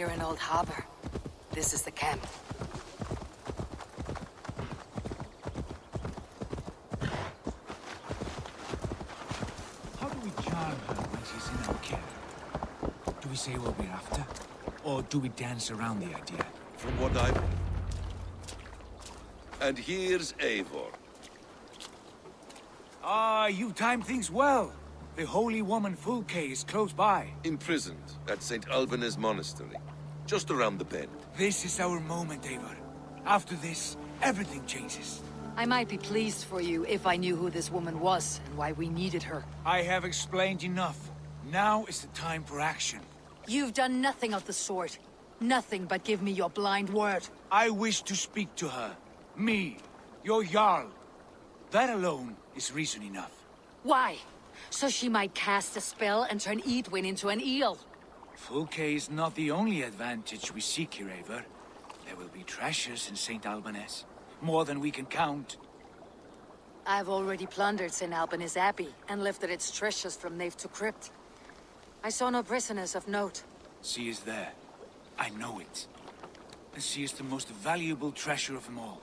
near an old harbor. This is the camp. How do we charm her when she's in our care? Do we say what we're after? Or do we dance around the idea? From what I've... And here's Eivor. Ah, you timed things well. The holy woman Fulke is close by. Imprisoned at St. Alban's Monastery, just around the bend. This is our moment, Eivor. After this, everything changes. I might be pleased for you if I knew who this woman was and why we needed her. I have explained enough. Now is the time for action. You've done nothing of the sort. Nothing but give me your blind word. I wish to speak to her. Me, your Jarl. That alone is reason enough. Why? So she might cast a spell and turn Edwin into an eel. Fulke is not the only advantage we seek here, Eivor. There will be treasures in St. Alban's. More than we can count. I've already plundered St. Alban's Abbey and lifted its treasures from nave to crypt. I saw no prisoners of note. She is there. I know it. And she is the most valuable treasure of them all.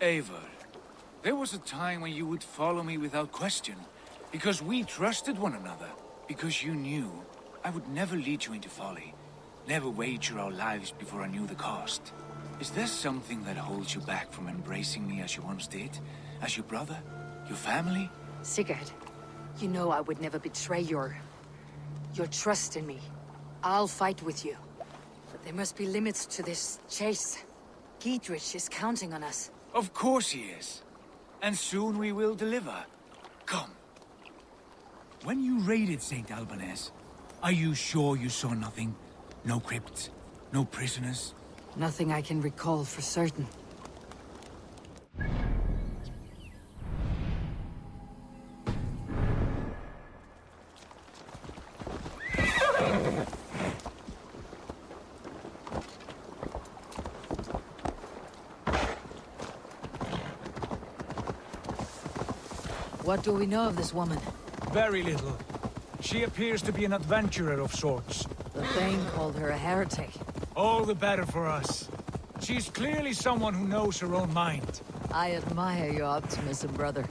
Eivor, there was a time when you would follow me without question, because we trusted one another, because you knew I would never lead you into folly, never wager our lives before I knew the cost. Is there something that holds you back from embracing me as you once did? As your brother? Your family? Sigurd, you know I would never betray your trust in me. I'll fight with you. But there must be limits to this chase. Giedrich is counting on us. Of course he is. And soon we will deliver. Come. When you raided St. Alban's, are you sure you saw nothing? No crypts? No prisoners? Nothing I can recall for certain. What do we know of this woman? Very little. She appears to be an adventurer of sorts. The Thane called her a heretic. All the better for us. She's clearly someone who knows her own mind. I admire your optimism, brother.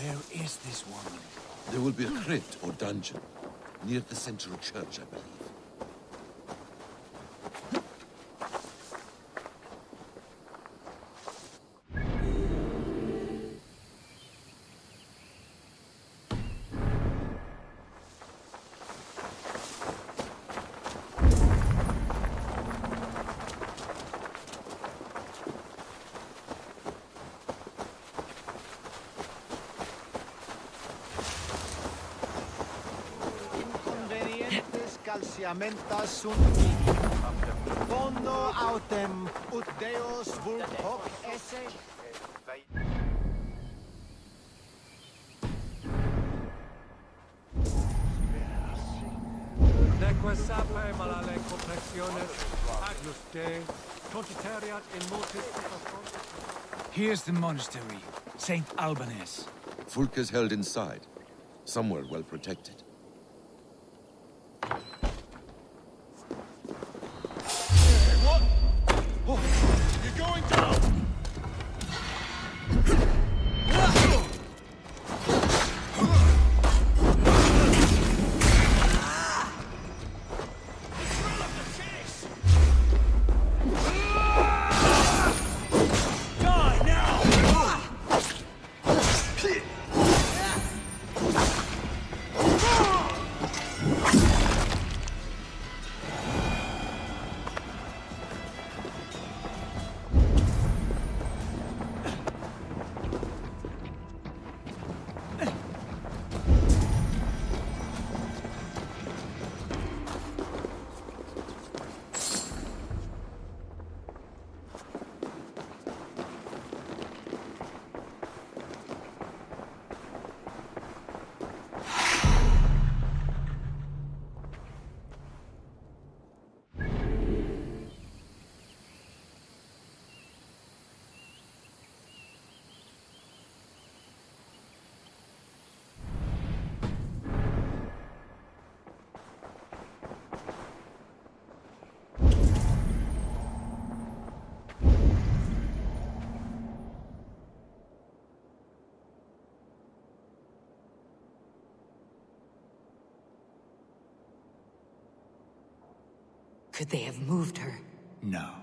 Where is this woman? There will be a crypt or dungeon near the central church, I believe. Calciamenta sunt Bono autem ut Deus vult hoc esse. Neque sape malale complexiones agnus Dei, contiteriat in multis Here's the monastery, St. Albanese. Fulke's held inside, somewhere well protected. What? Oh, you're going down! Could they have moved her? No.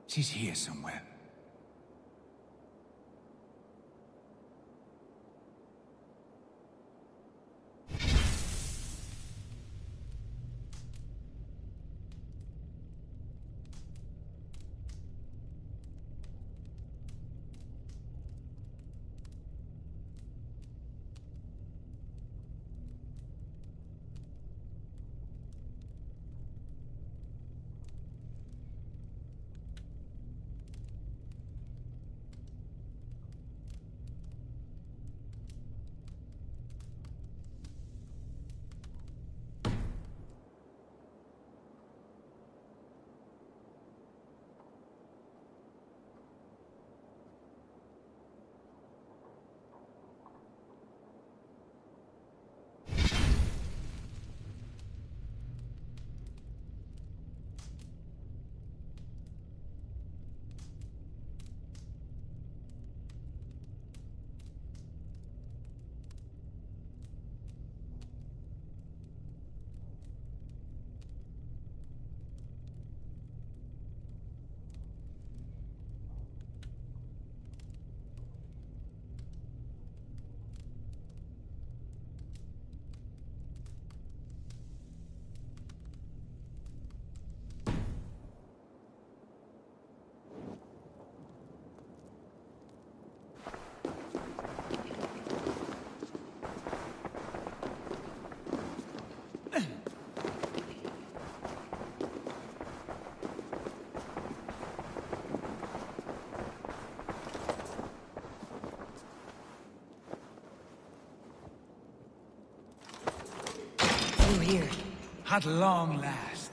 She's here somewhere. Here. At long last.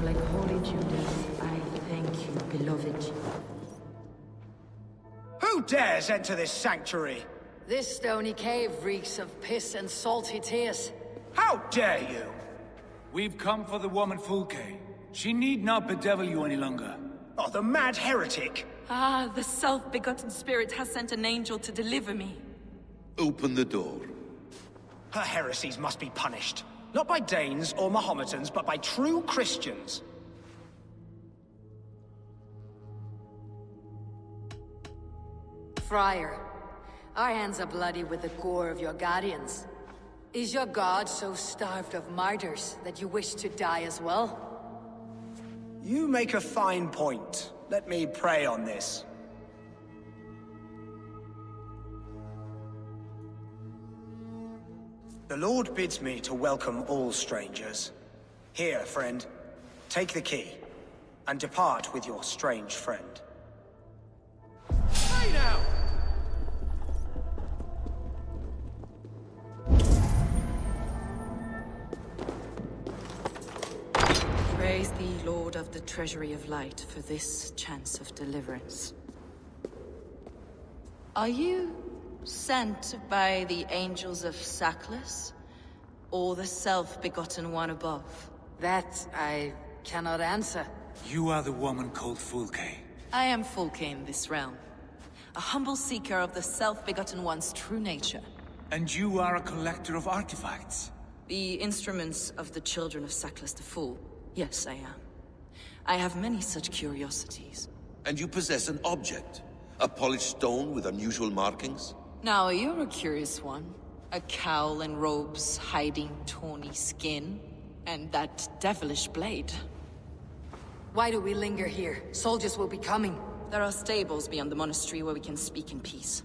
Like holy Judas, I thank you, beloved. Who dares enter this sanctuary? This stony cave reeks of piss and salty tears. How dare you? We've come for the woman Fulke. She need not bedevil you any longer. Oh, the mad heretic! Ah, the self-begotten spirit has sent an angel to deliver me. Open the door. Her heresies must be punished. Not by Danes or Mahometans, but by true Christians. Friar, our hands are bloody with the gore of your guardians. Is your god so starved of martyrs that you wish to die as well? You make a fine point. Let me pray on this. The Lord bids me to welcome all strangers. Here, friend, take the key, and depart with your strange friend. Hey now! Praise thee, Lord of the Treasury of Light, for this chance of deliverance. Are you sent by the angels of Saklas, or the self-begotten one above? That I cannot answer. You are the woman called Fulke. I am Fulke in this realm. A humble seeker of the self-begotten one's true nature. And you are a collector of artifacts? The instruments of the children of Saklas the Fool. Yes, I am. I have many such curiosities. And you possess an object? A polished stone with unusual markings? Now, you're a curious one. A cowl and robes hiding tawny skin. And that devilish blade. Why do we linger here? Soldiers will be coming. There are stables beyond the monastery where we can speak in peace.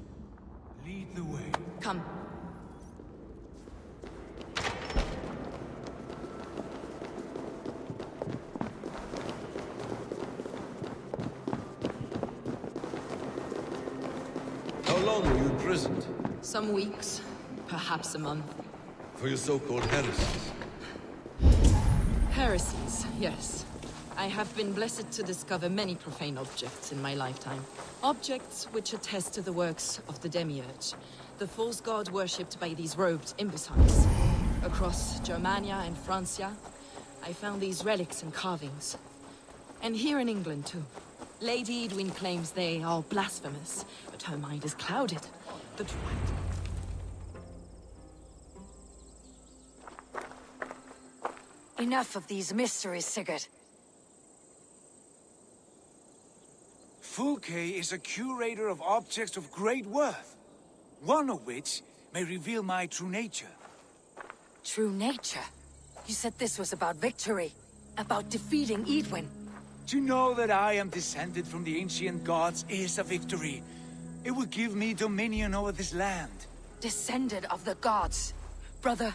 Lead the way. Come. How long were you imprisoned? Some weeks, perhaps a month. For your so-called heresies? Heresies, yes. I have been blessed to discover many profane objects in my lifetime. Objects which attest to the works of the Demiurge, the false god worshipped by these robed imbeciles. Across Germania and Francia, I found these relics and carvings. And here in England, too. Lady Edwin claims they are blasphemous, but her mind is clouded. The Enough of these mysteries, Sigurd. Fulke is a curator of objects of great worth, one of which may reveal my true nature. True nature? You said this was about victory, about defeating Edwin. To know that I am descended from the ancient gods is a victory. It would give me dominion over this land. Descended of the gods? Brother,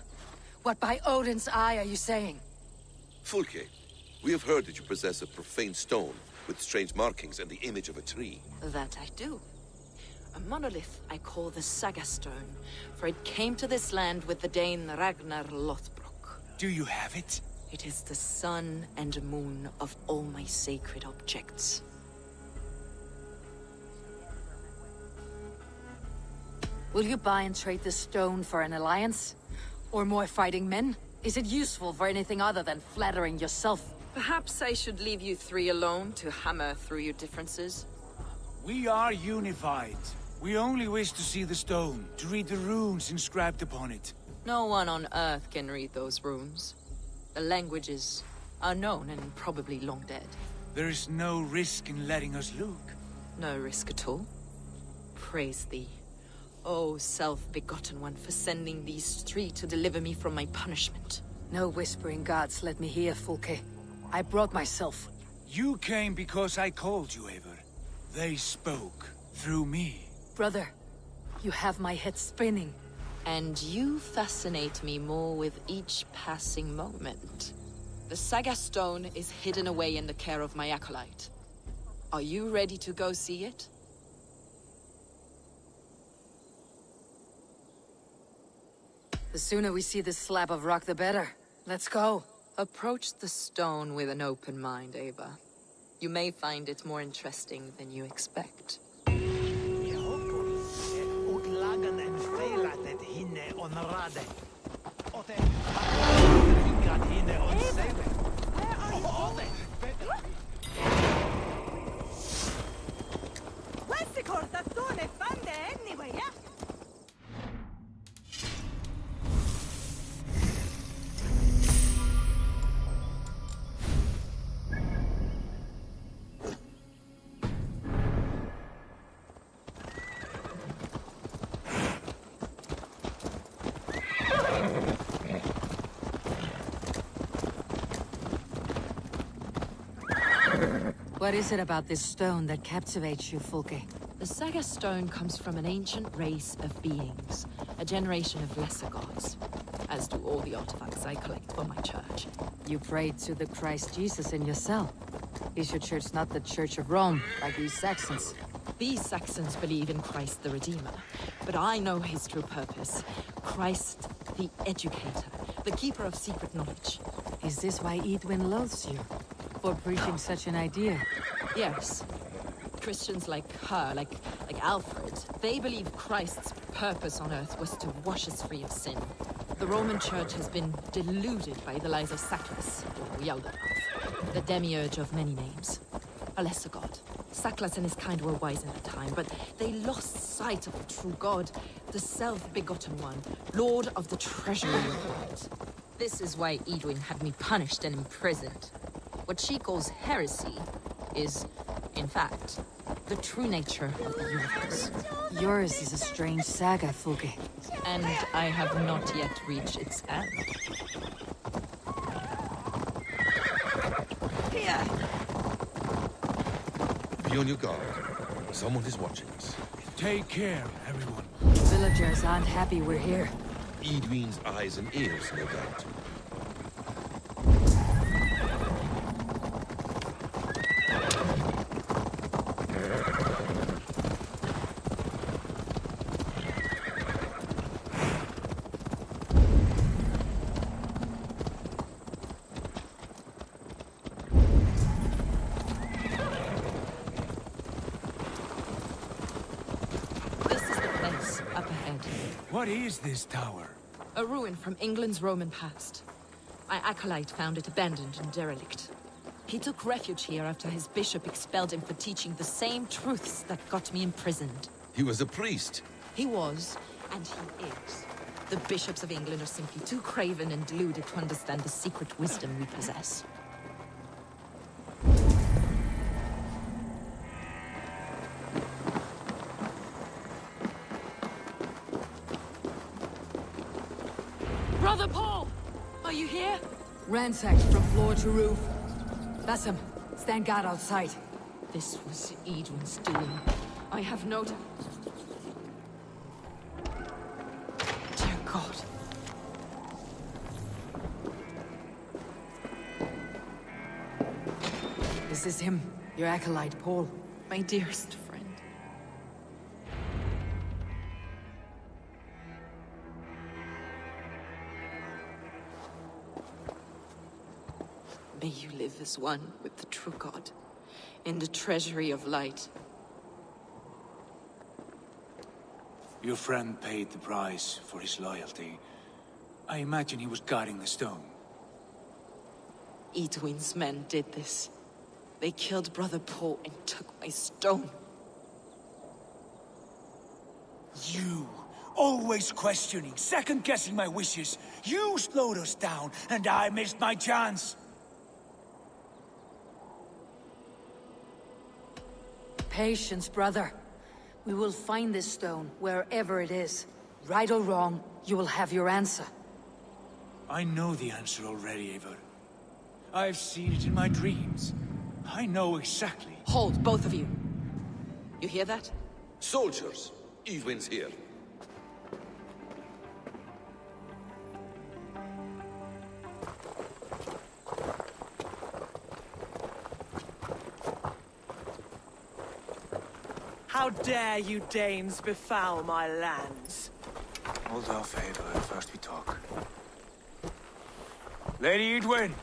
what by Odin's eye are you saying? Fulke, we have heard that you possess a profane stone with strange markings and the image of a tree. That I do. A monolith I call the Saga Stone, for it came to this land with the Dane Ragnar Lothbrok. Do you have it? It is the sun and moon of all my sacred objects. Will you buy and trade this stone for an alliance? Or more fighting men? Is it useful for anything other than flattering yourself? Perhaps I should leave you three alone to hammer through your differences? We are unified. We only wish to see the stone, to read the runes inscribed upon it. No one on Earth can read those runes. The languages are known and probably long dead. There is no risk in letting us look. No risk at all. Praise thee, O self-begotten one, for sending these three to deliver me from my punishment. No whispering gods let me hear, Fulke. I brought myself. You came because I called you, Eivor. They spoke through me. Brother, you have my head spinning. And you fascinate me more with each passing moment. The Saga Stone is hidden away in the care of my acolyte. Are you ready to go see it? The sooner we see this slab of rock, the better. Let's go. Approach the stone with an open mind, Ava. You may find it more interesting than you expect. What is it about this stone that captivates you, Fulke? The Saga Stone comes from an ancient race of beings, a generation of lesser gods, as do all the artifacts I collect for my church. You prayed to the Christ Jesus in your cell. Is your church not the Church of Rome, like these Saxons? These Saxons believe in Christ the Redeemer, but I know his true purpose. Christ the Educator, the Keeper of Secret Knowledge. Is this why Edwin loathes you? For preaching such an idea? Yes. Christians like her, like Alfred, they believe Christ's purpose on earth was to wash us free of sin. The Roman Church has been deluded by the lies of Saklas, or Yaldabaoth, the demiurge of many names. A lesser god. Saklas and his kind were wise in their time, but they lost sight of the true god, the self-begotten one, lord of the treasury of light. This is why Edwin had me punished and imprisoned. What she calls heresy is, in fact, the true nature of the universe. Yours is a strange saga, Fulke. And I have not yet reached its end. Here! Be on your guard. Someone is watching us. Take care, everyone. Villagers aren't happy we're here. Edwin's eyes and ears, no doubt. What is this tower? A ruin from England's Roman past. My acolyte found it abandoned and derelict. He took refuge here after his bishop expelled him for teaching the same truths that got me imprisoned. He was a priest. He was, and he is. The bishops of England are simply too craven and deluded to understand the secret wisdom we possess. Brother Paul! Are you here? Ransacked from floor to roof. Bassam, stand guard outside. This was Edwin's doing. I have no doubt. Dear God. Is this him? Your acolyte, Paul? My dearest friend. May you live as one with the true God, in the treasury of light. Your friend paid the price for his loyalty. I imagine he was guarding the stone. Edwin's men did this. They killed Brother Paul and took my stone. You! Always questioning, second-guessing my wishes. You slowed us down, and I missed my chance. Patience, brother. We will find this stone, wherever it is. Right or wrong, you will have your answer. I know the answer already, Eivor. I've seen it in my dreams. I know exactly. Hold, both of you. You hear that? Soldiers, Edwin's here. How dare you Danes befoul my lands? Hold off, Eivor. First we talk. Lady Edwin!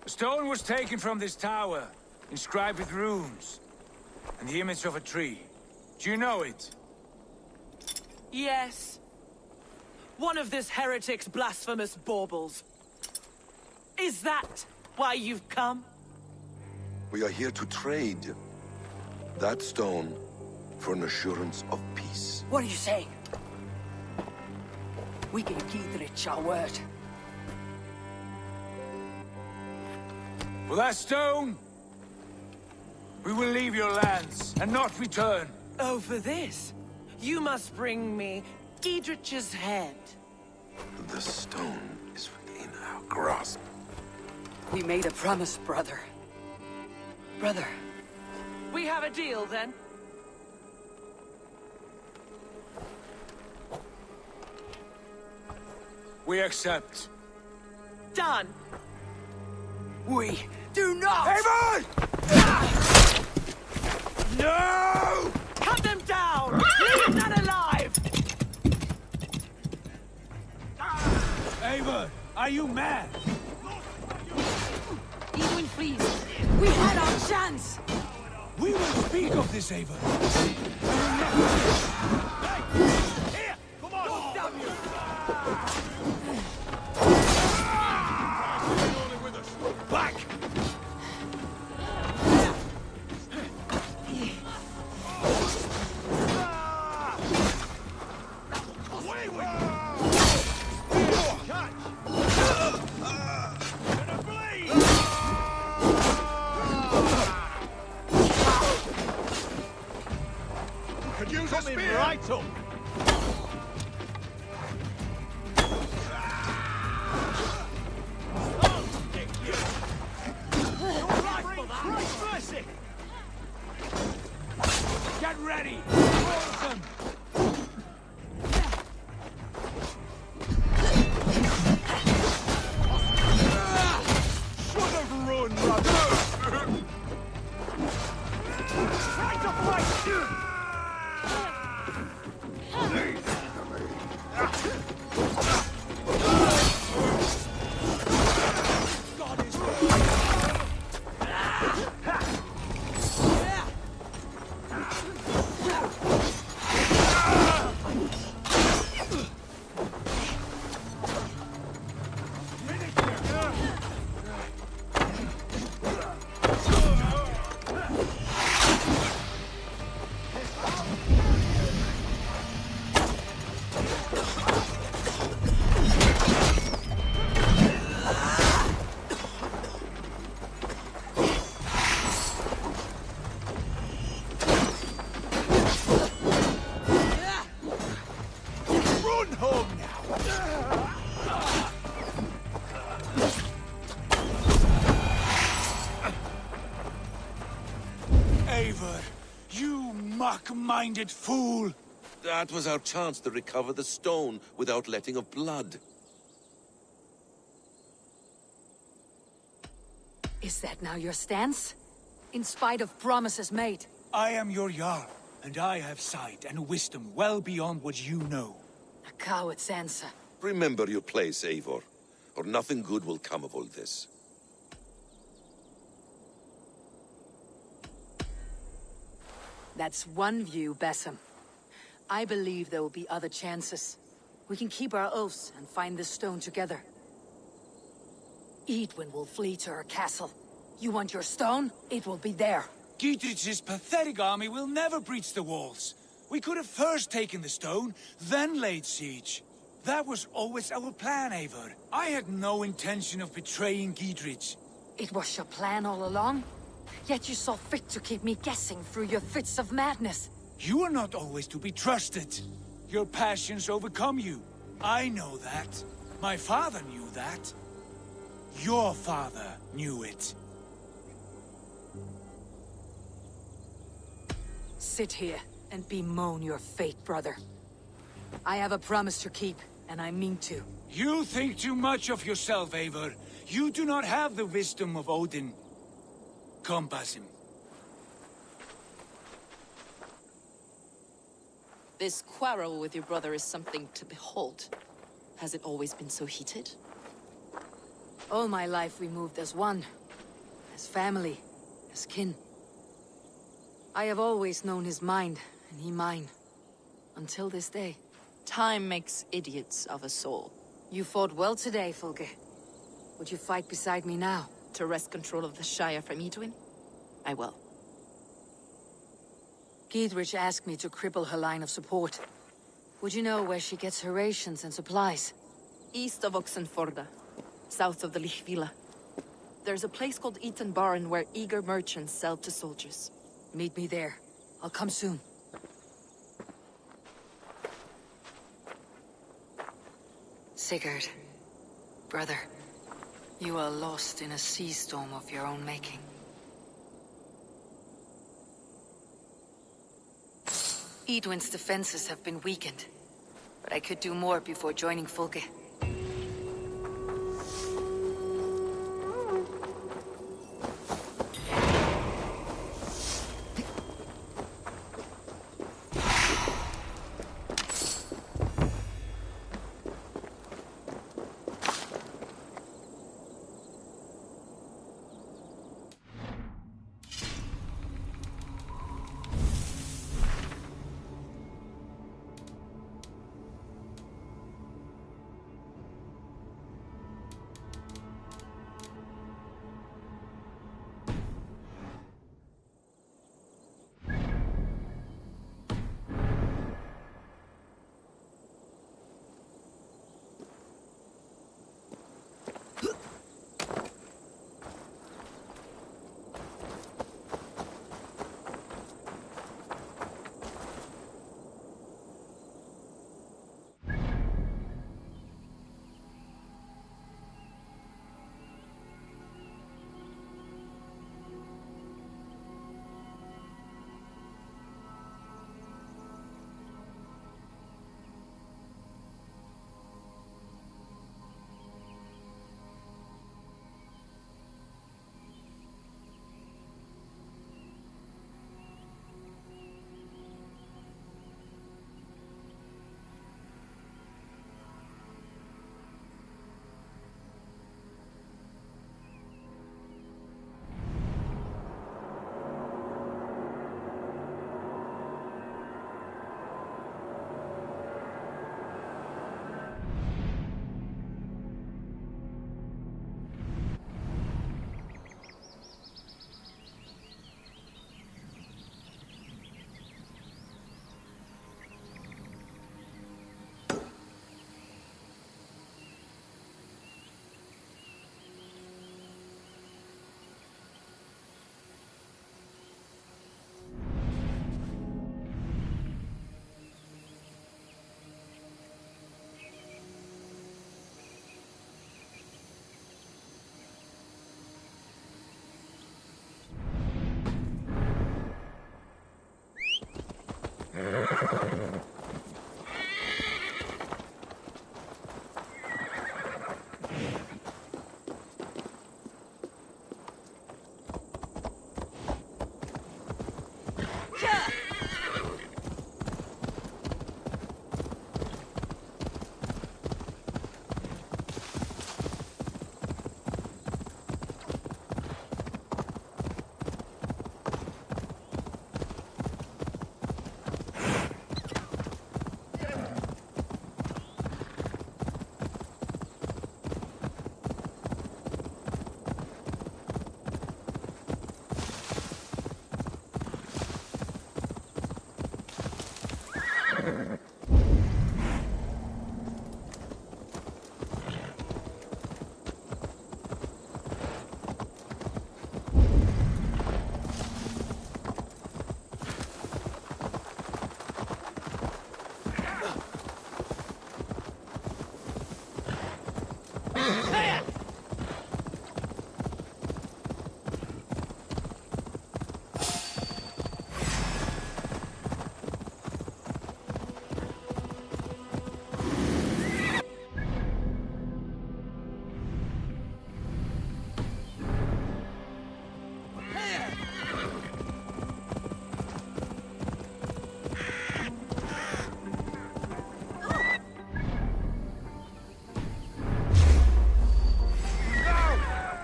A stone was taken from this tower, inscribed with runes, and the image of a tree. Do you know it? Yes. One of this heretic's blasphemous baubles. Is that why you've come? We are here to trade that stone for an assurance of peace. What are you saying? We gave Giedrich our word. For that stone, we will leave your lands and not return. Oh, for this? You must bring me Giedrich's head. The stone is within our grasp. We made a promise, brother. Brother. We have a deal, then? We accept. Done. We do not! Eivor! No! Cut them down! Leave none alive! Eivor, Are you mad? Edwin, please. We had our chance! We will speak of this, Ava. Here! Come on! Damn you! Back! Away with you! Catch! Gonna bleed! Could use a spear! Right up! Get ready! Should have run, brother! Try to fight! God is run home now! Eivor, you mock-minded fool! That was our chance to recover the stone without letting of blood. Is that now your stance? In spite of promises made? I am your Jarl, and I have sight and wisdom well beyond what you know. A coward's answer. Remember your place, Eivor, or nothing good will come of all this. That's one view, Bassam. I believe there will be other chances. We can keep our oaths and find this stone together. Edwin will flee to her castle. You want your stone? It will be there. Gietrich's pathetic army will never breach the walls. We could have first taken the stone, then laid siege. That was always our plan, Eivor. I had no intention of betraying Gietrich. It was your plan all along? Yet you saw fit to keep me guessing through your fits of madness. You are not always to be trusted. Your passions overcome you. I know that. My father knew that. Your father knew it. Sit here and bemoan your fate, brother. I have a promise to keep, and I mean to. You think too much of yourself, Eivor. You do not have the wisdom of Odin. Come, Basim. This quarrel with your brother is something to behold. Has it always been so heated? All my life we moved as one. As family. As kin. I have always known his mind, and he mine. Until this day. Time makes idiots of us all. You fought well today, Fulke. Would you fight beside me now? To wrest control of the Shire from Edwin? I will. Gietrich asked me to cripple her line of support. Would you know where she gets her rations and supplies? East of Oxenforda, south of the Lichvila. There's a place called Eaton Barn where eager merchants sell to soldiers. Meet me there. I'll come soon. Sigurd, brother, you are lost in a sea storm of your own making. Edwin's defenses have been weakened, but I could do more before joining Fulke.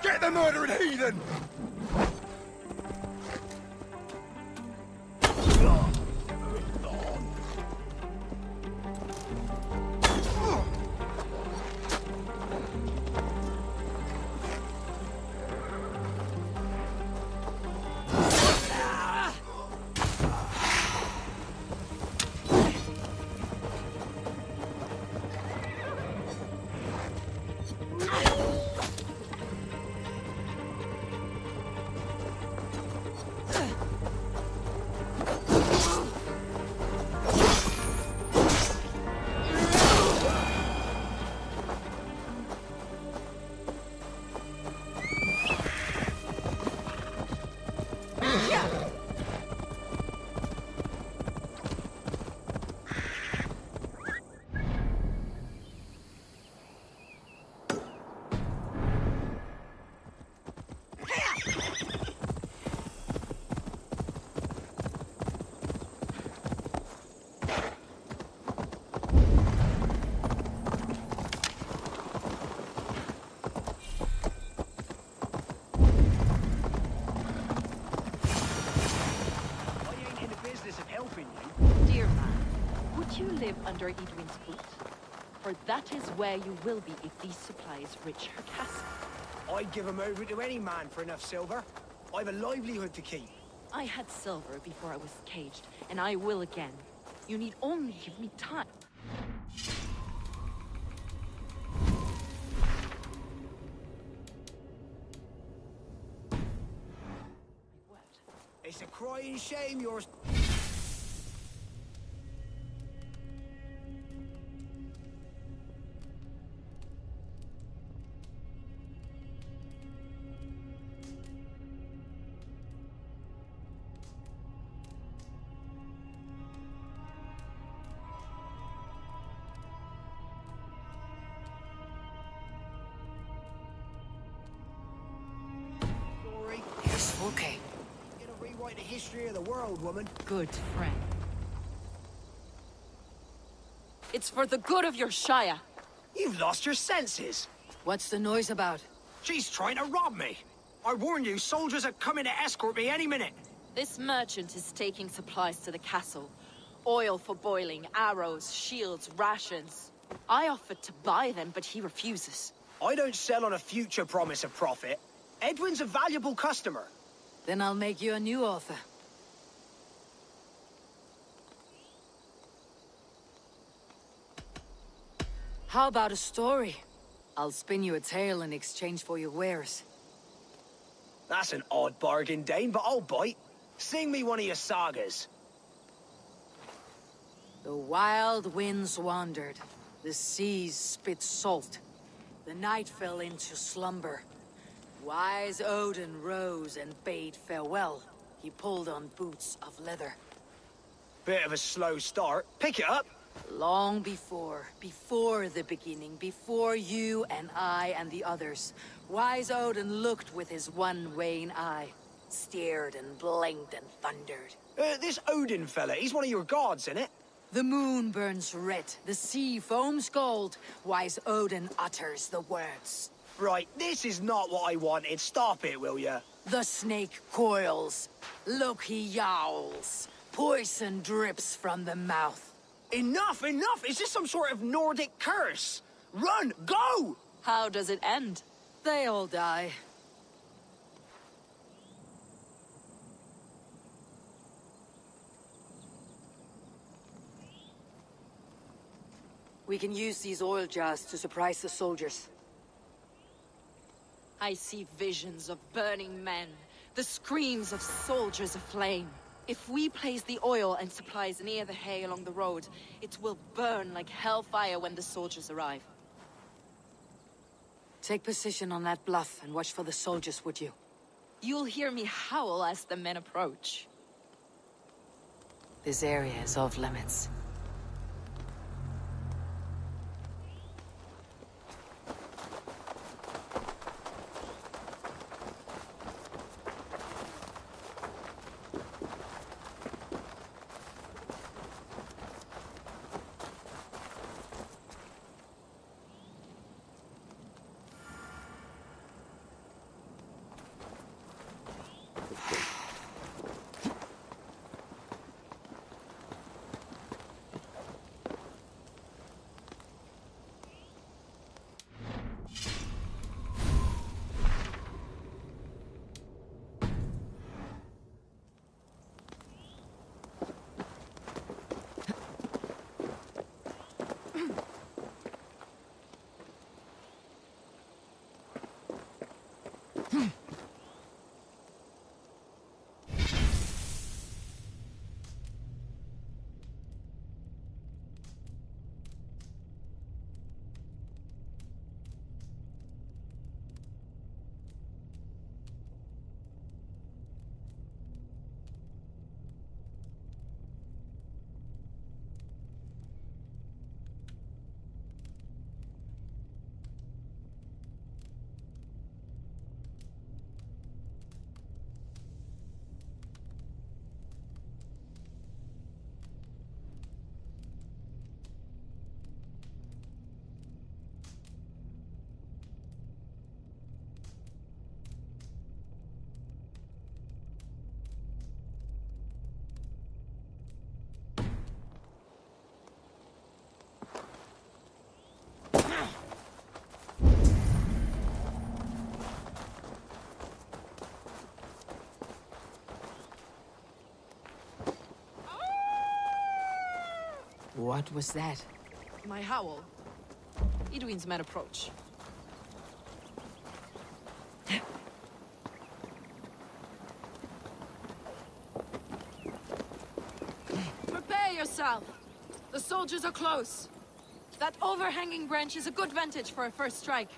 Get the murdering heathen! Dear man, would you live under Edwin's boot? For that is where you will be if these supplies reach her castle. I'd give him over to any man for enough silver. I've a livelihood to keep. I had silver before I was caged, and I will again. You need only give me time. It's a crying shame you're... Yes, okay. You're gonna rewrite the history of the world, woman. Good friend. It's for the good of your Shire. You've lost your senses. What's the noise about? She's trying to rob me. I warn you, soldiers are coming to escort me any minute. This merchant is taking supplies to the castle. Oil for boiling, arrows, shields, rations. I offered to buy them, but he refuses. I don't sell on a future promise of profit. Edwin's a valuable customer. Then I'll make you a new author. How about a story? I'll spin you a tale in exchange for your wares. That's an odd bargain, Dane, but I'll bite. Sing me one of your sagas. The wild winds wandered. The seas spit salt. The night fell into slumber. Wise Odin rose and bade farewell. He pulled on boots of leather. Bit of a slow start. Pick it up. Long before the beginning, before you and I and the others, wise Odin looked with his one wan eye, stared and blinked and thundered. This Odin fella, he's one of your gods, innit? The moon burns red, the sea foams gold, wise Odin utters the words. Right, this is not what I wanted. Stop it, will ya? The snake coils, Loki yowls, poison drips from the mouth. Enough, enough! Is this some sort of Nordic curse? Run, go! How does it end? They all die. We can use these oil jars to surprise the soldiers. I see visions of burning men, the screams of soldiers aflame. If we place the oil and supplies near the hay along the road, it will burn like hellfire when the soldiers arrive. Take position on that bluff and watch for the soldiers, would you? You'll hear me howl as the men approach. This area is off limits. What was that? My howl. Edwin's men approach. Prepare yourself! The soldiers are close. That overhanging branch is a good vantage for a first strike.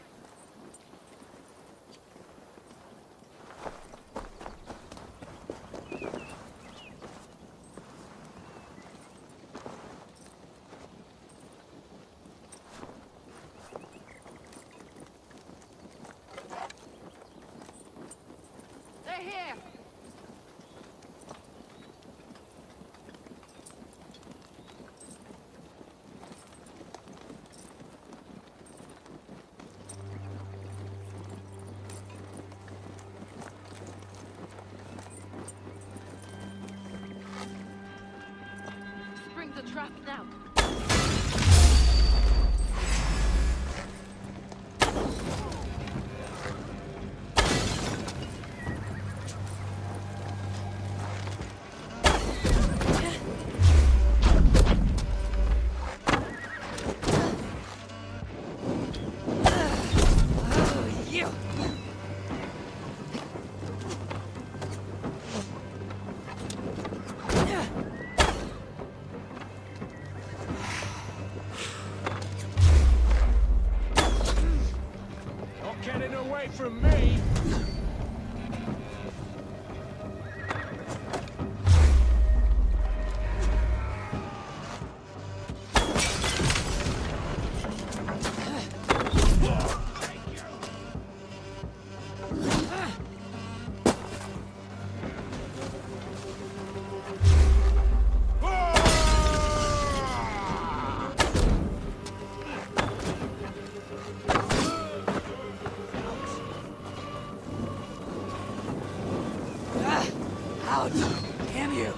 They're here! Spring the trap now. out! Damn you!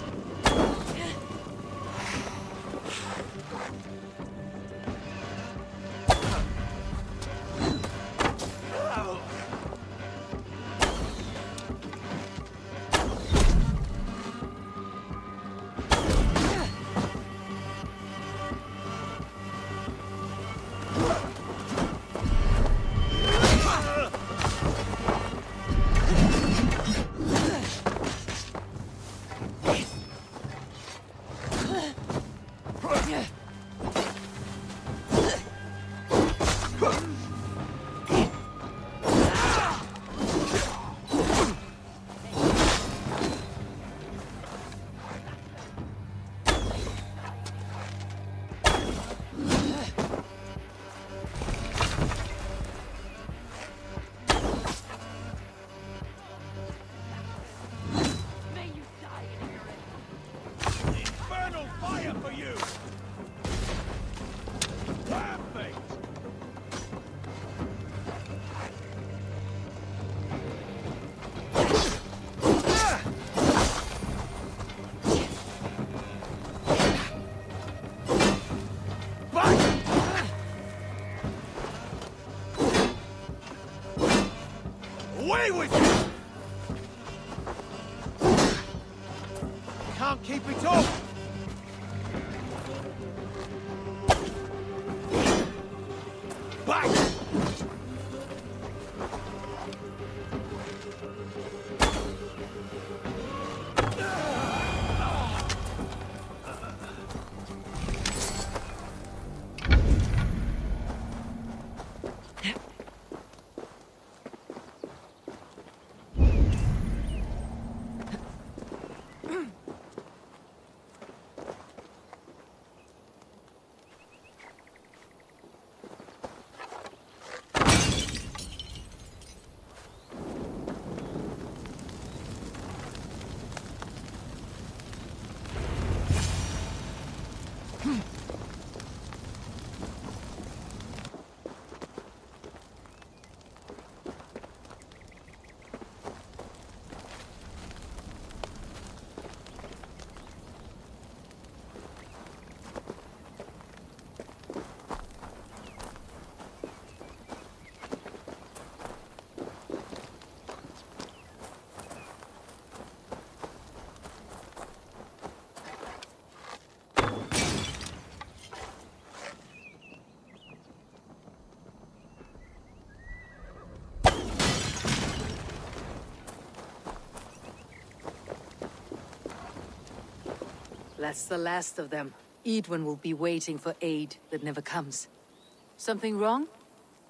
Infernal fire for you! Perfect! Away with you! Can't keep it up! Back! That's the last of them. Edwin will be waiting for aid that never comes. Something wrong?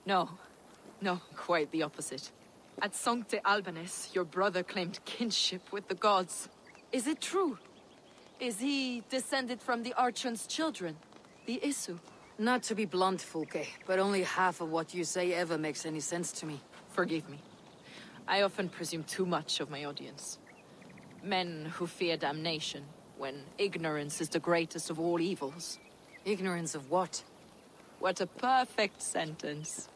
No. No, quite the opposite. At Sancte Albanus, your brother claimed kinship with the gods. Is it true? Is he descended from the Archon's children, the Isu? Not to be blunt, Fulke, but only half of what you say ever makes any sense to me. Forgive me. I often presume too much of my audience. Men who fear damnation, when ignorance is the greatest of all evils. Ignorance of what? What a perfect sentence.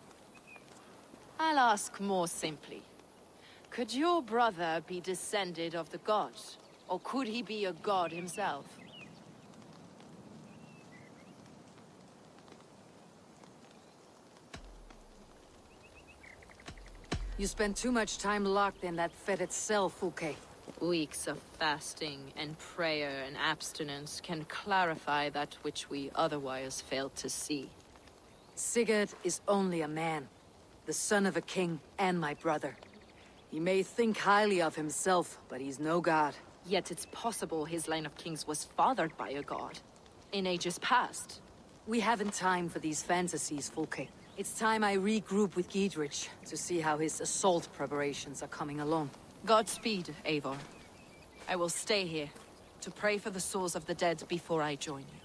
I'll ask more simply. Could your brother be descended of the gods? Or could he be a god himself? You spend too much time locked in that fetid cell, Fulke. Weeks of fasting and prayer and abstinence can clarify that which we otherwise fail to see. Sigurd is only a man, the son of a king and my brother. He may think highly of himself, but he's no god. Yet it's possible his line of kings was fathered by a god, in ages past. We haven't time for these fantasies, Fulke. It's time I regroup with Giedrich to see how his assault preparations are coming along. Godspeed, Eivor. I will stay here, to pray for the souls of the dead before I join you.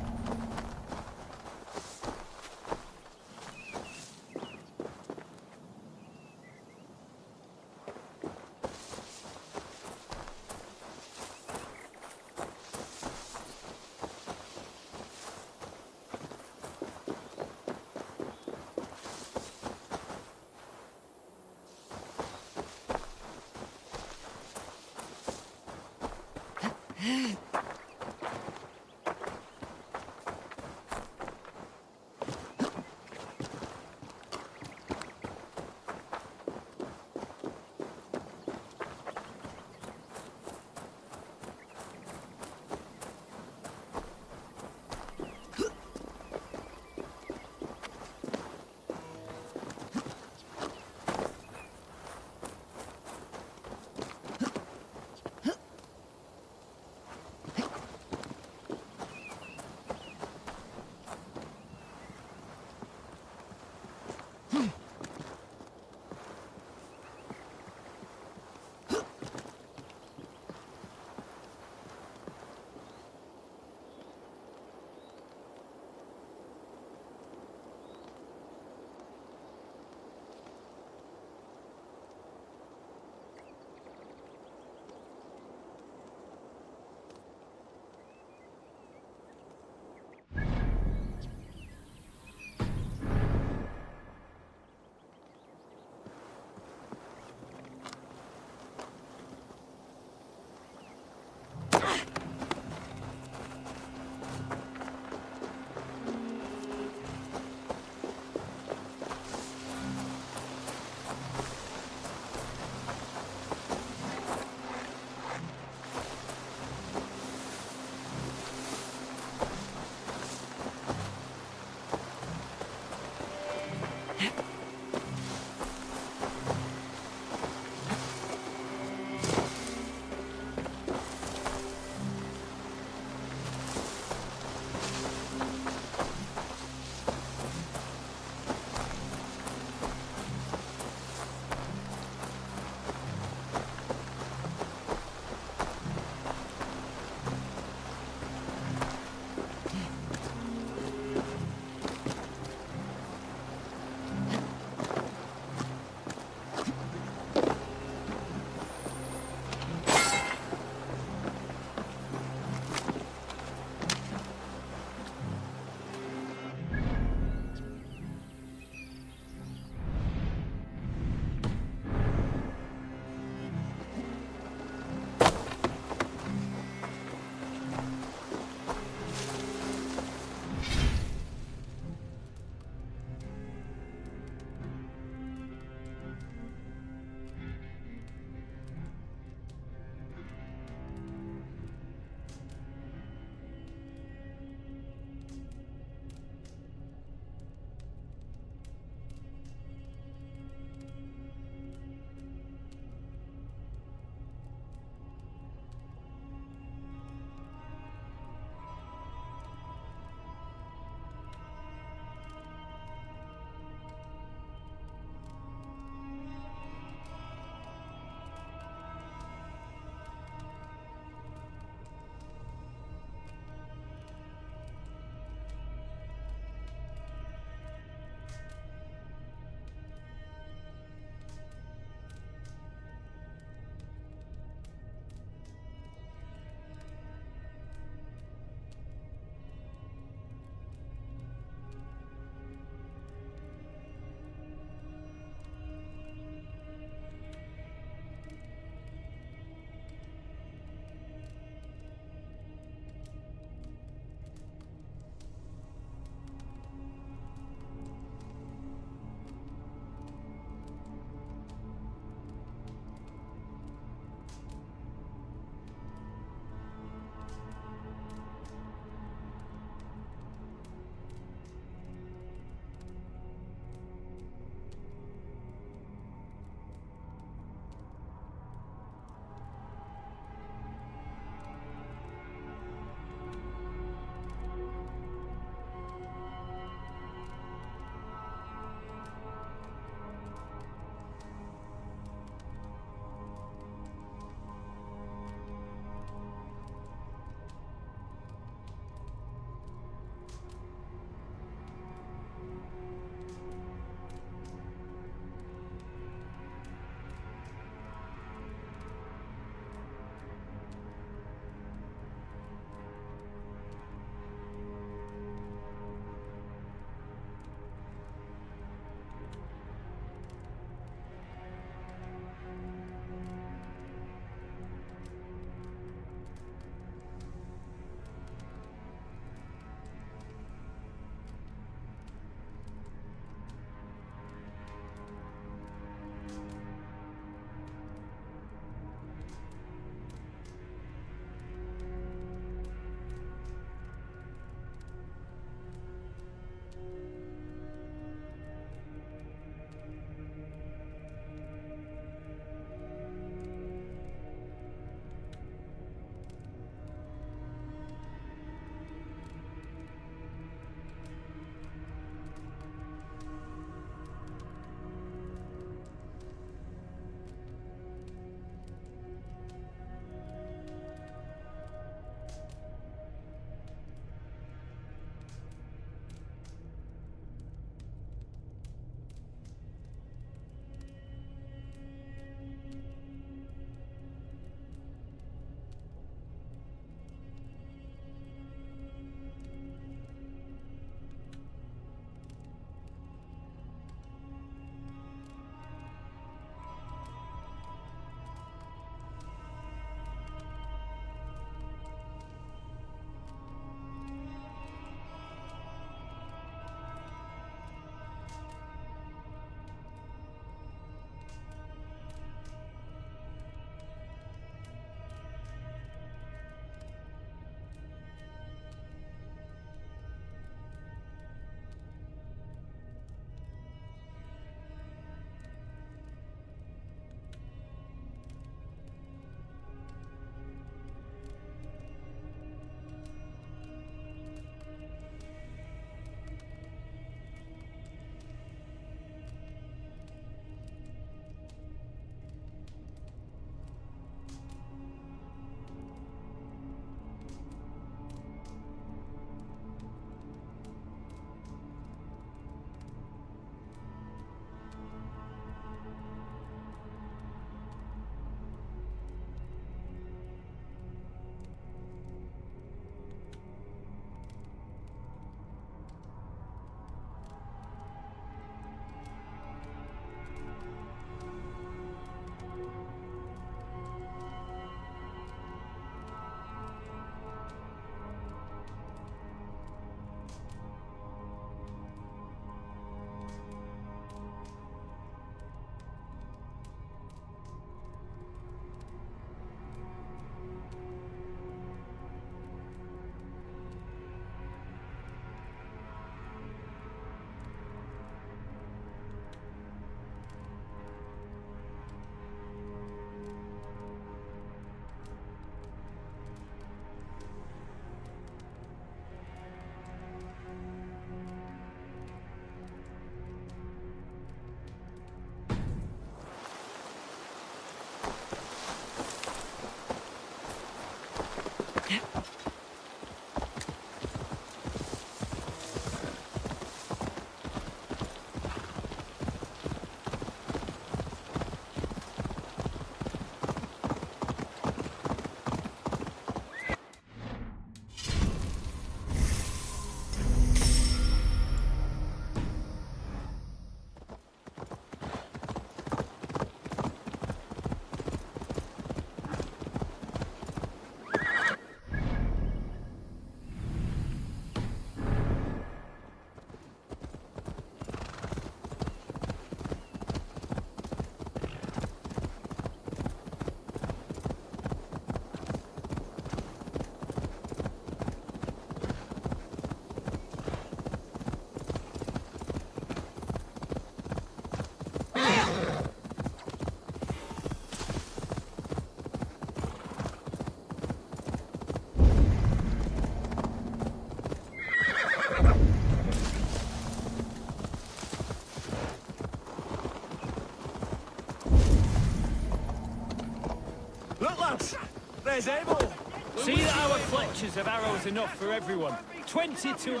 Look, lads! There's Abel! See that our fletchers have arrows enough for everyone. 22.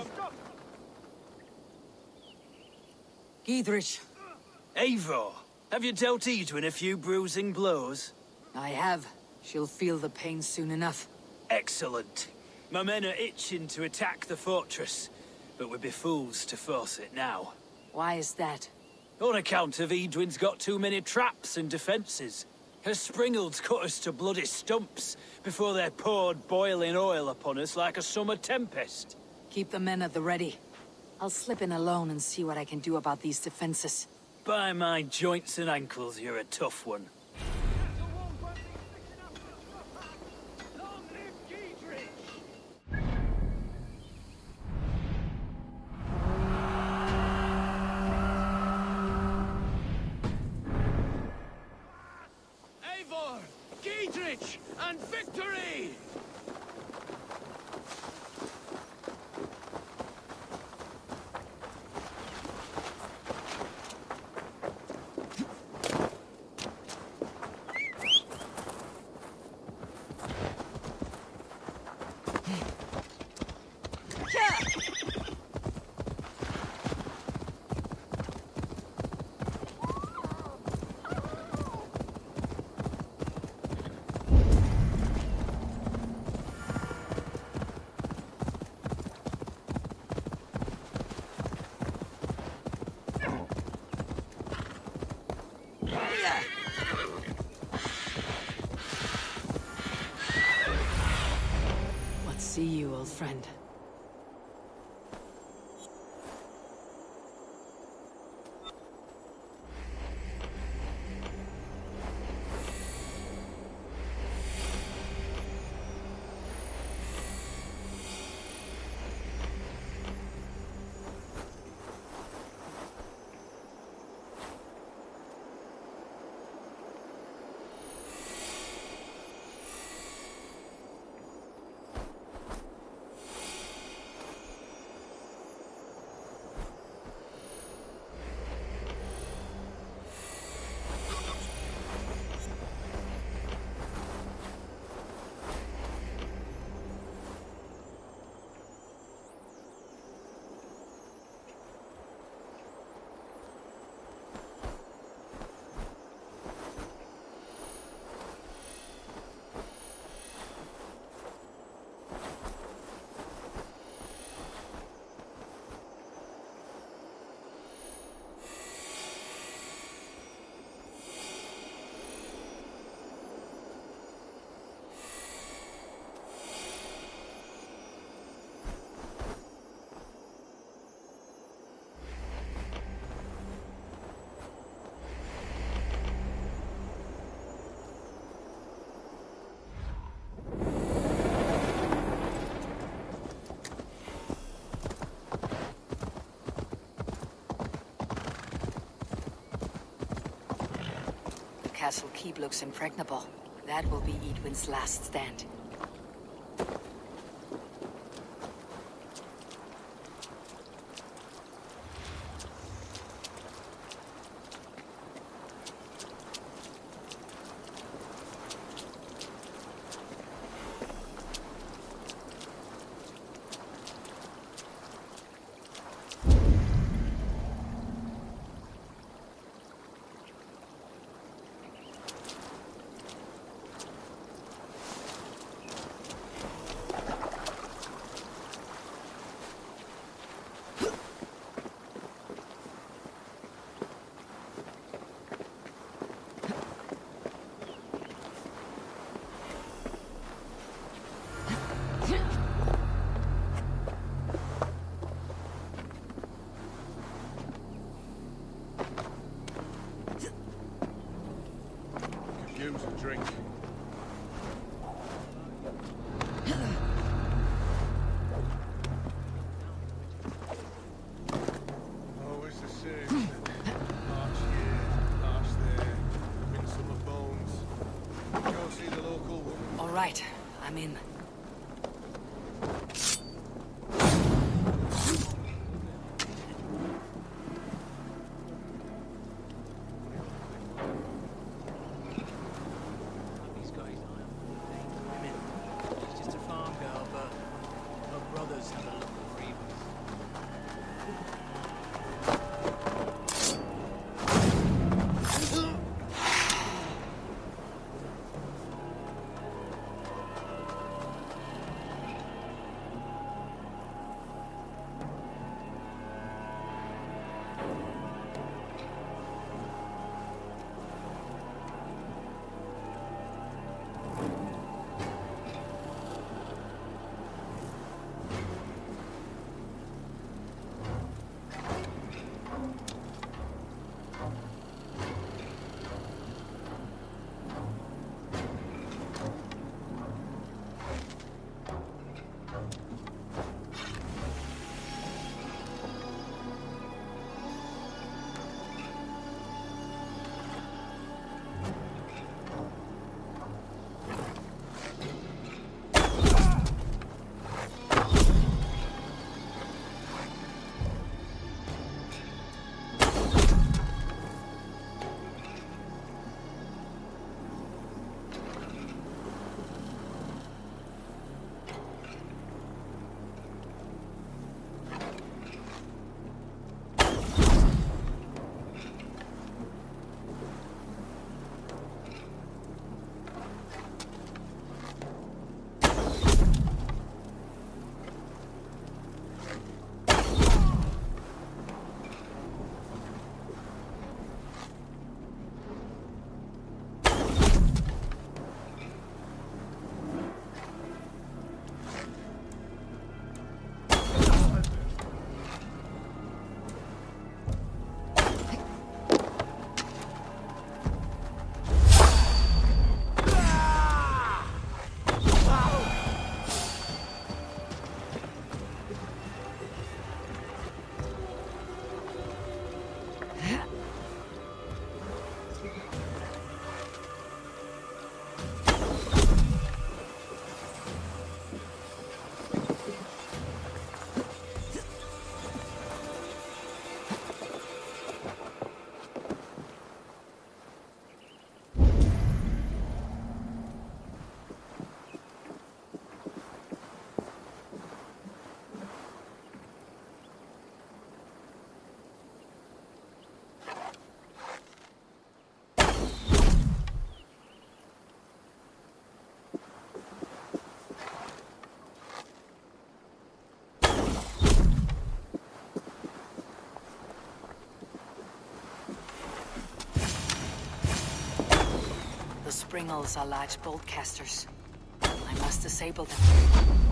Giedrich. Eivor, have you dealt Edwin a few bruising blows? I have. She'll feel the pain soon enough. Excellent. My men are itching to attack the fortress, but we'd be fools to force it now. Why is that? On account of Edwin's got too many traps and defences. Her springalds cut us to bloody stumps before they poured boiling oil upon us like a summer tempest. Keep the men at the ready. I'll slip in alone and see what I can do about these defenses. By my joints and ankles, you're a tough one. Eivor! Giedrich! And victory! See you, old friend. Castle keep looks impregnable. That will be Edwin's last stand. Use a drink. Always the same. March here, march there, midsummer bones. Go see the local woman. All right, I'm in. These guys Springles are large bolt casters. I must disable them.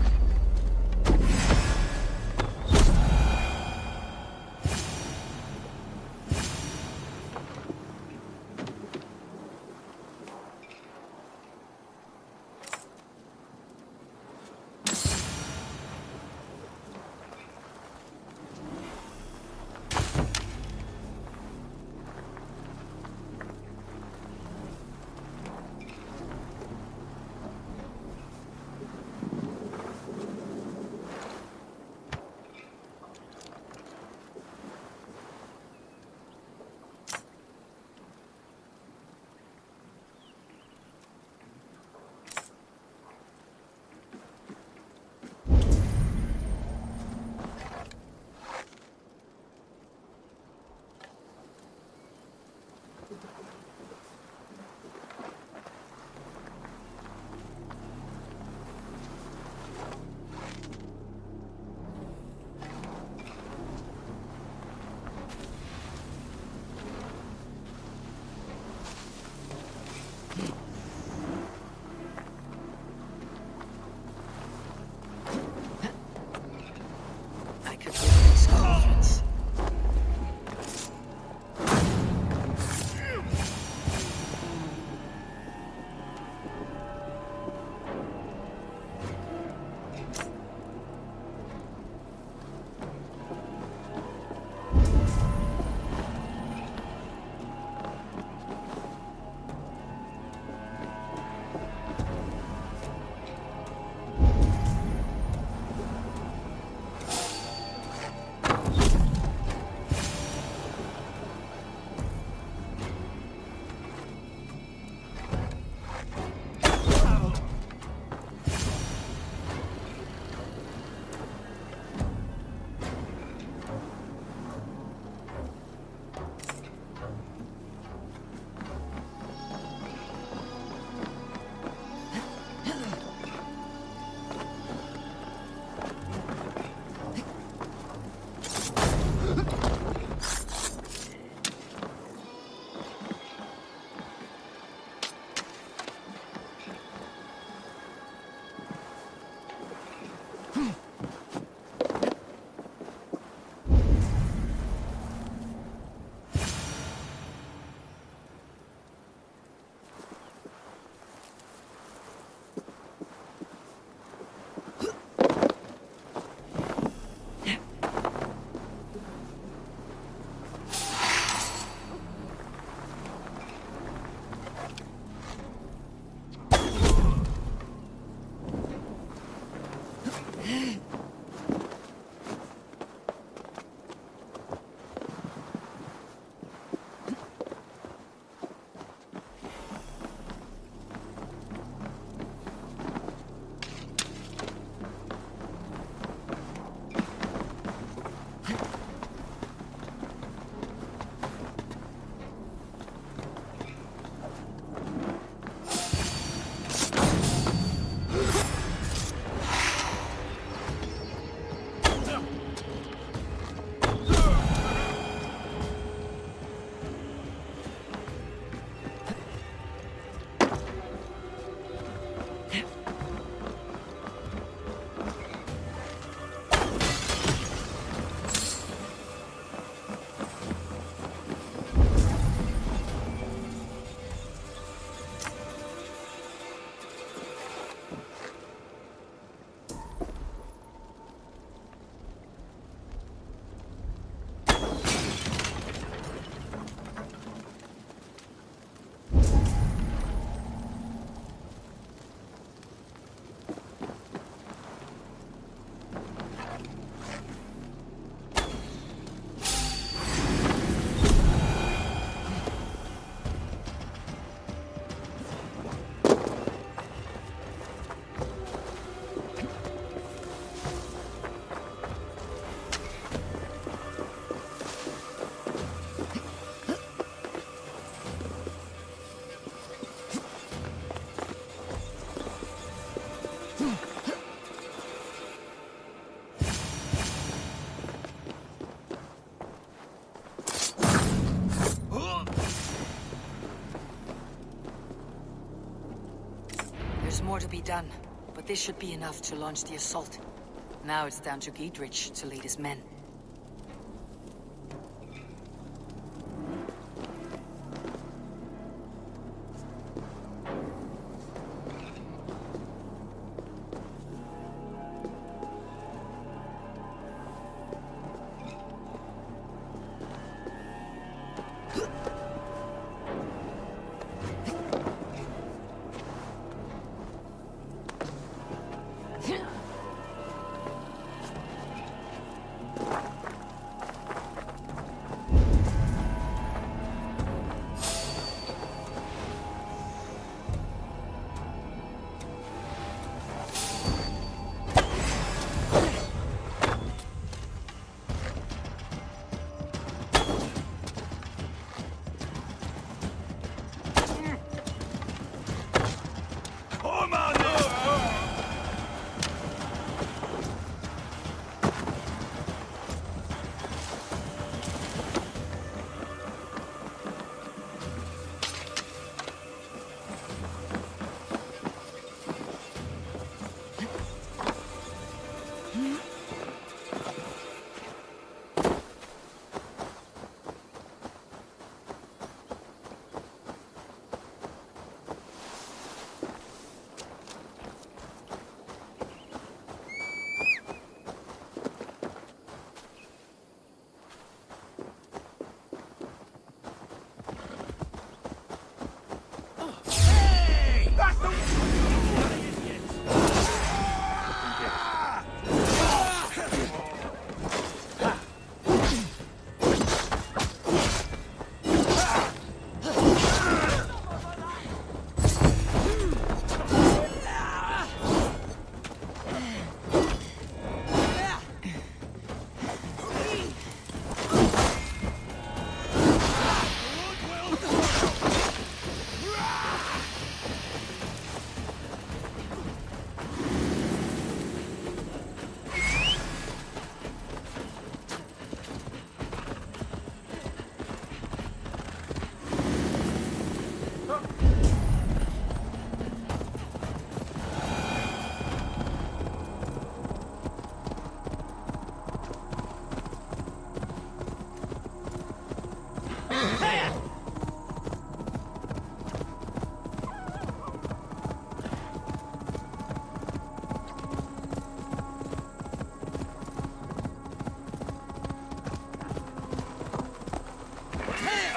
There's more to be done, but this should be enough to launch the assault. Now it's down to Giedrich to lead his men.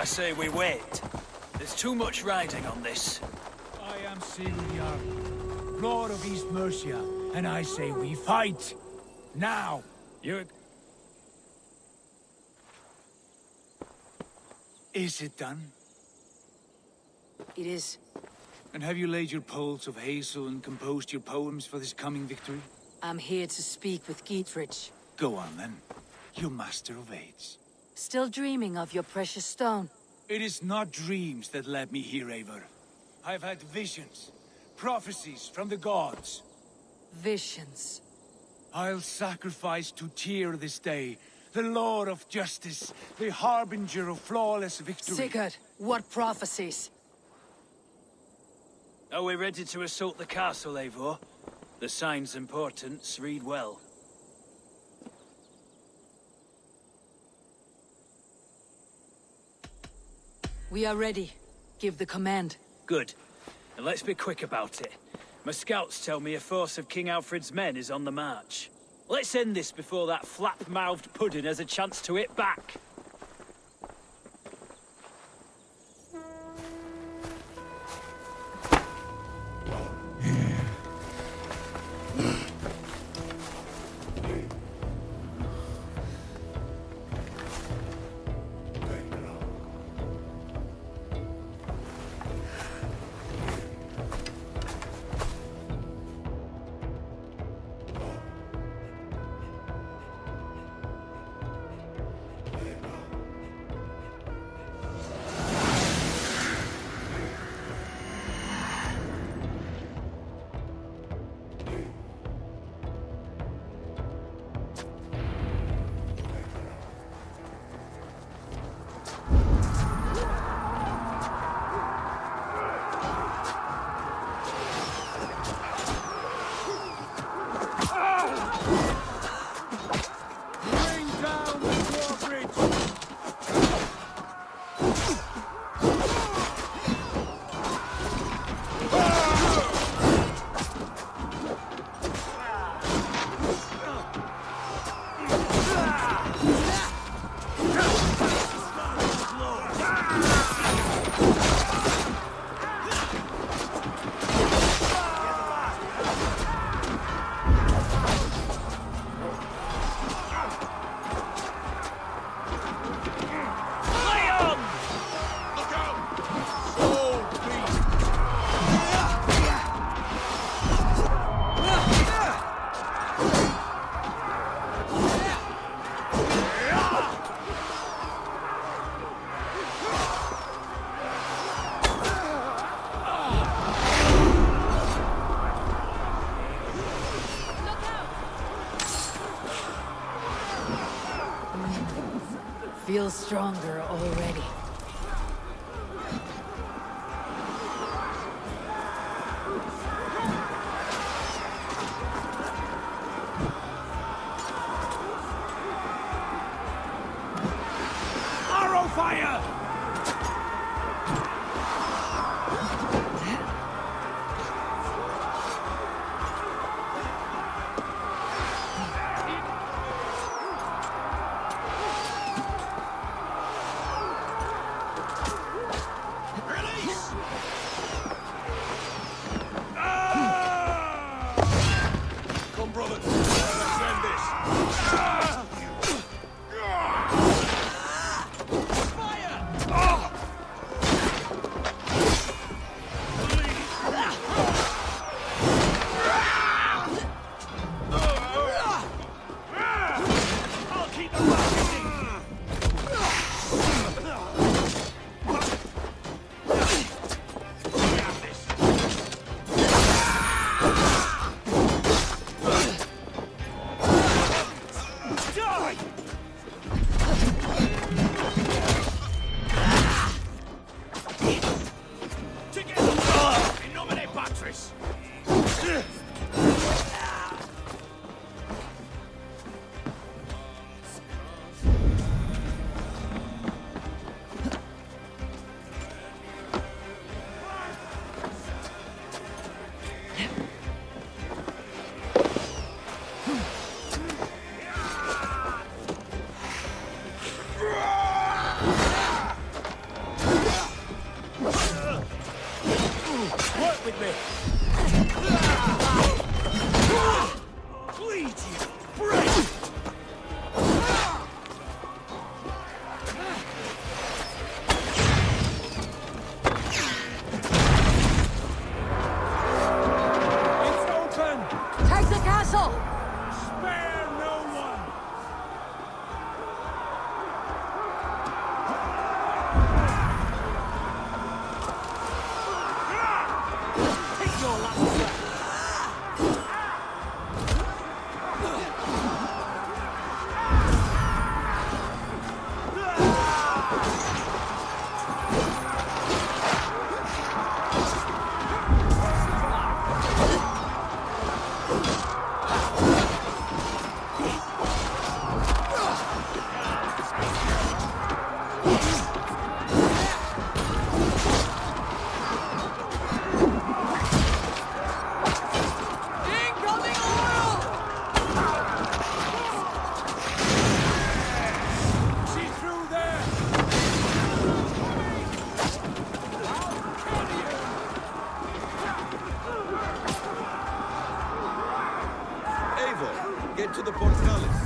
I say we wait. There's too much riding on this. I am Sigurd, Lord of East Mercia, and I say we fight! Now! You... Is it done? It is. And have you laid your poles of hazel and composed your poems for this coming victory? I'm here to speak with Giedrich. Go on then, you master of aids. Still dreaming of your precious stone? It is not dreams that led me here, Eivor. I've had visions, prophecies from the gods. Visions. I'll sacrifice to Tyr this day, the Lord of Justice, the harbinger of flawless victory. Sigurd, what prophecies? Are we ready to assault the castle, Eivor? The sign's importance, read well. We are ready. Give the command. Good. And let's be quick about it. My scouts tell me a force of King Alfred's men is on the march. Let's end this before that flap-mouthed pudding has a chance to hit back. feel stronger already. Arrow fire! Come, brothers. Let's end this. I'll keep the rocketing! Die! Together! In nomine Patris! Work with me! Bleed you! Break! It's open! Take the castle! Spare no one! Take your last breath! Incoming oil! She's through there! I'll kill you! Eivor, get to the portcullis.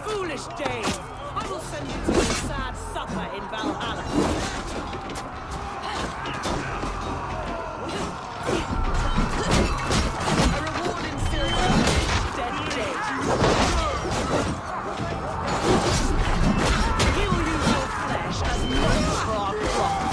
Foolish Dane! I will send you to a sad supper in Valhalla. A reward in silver for each dead day. We will use your flesh as money for our crop.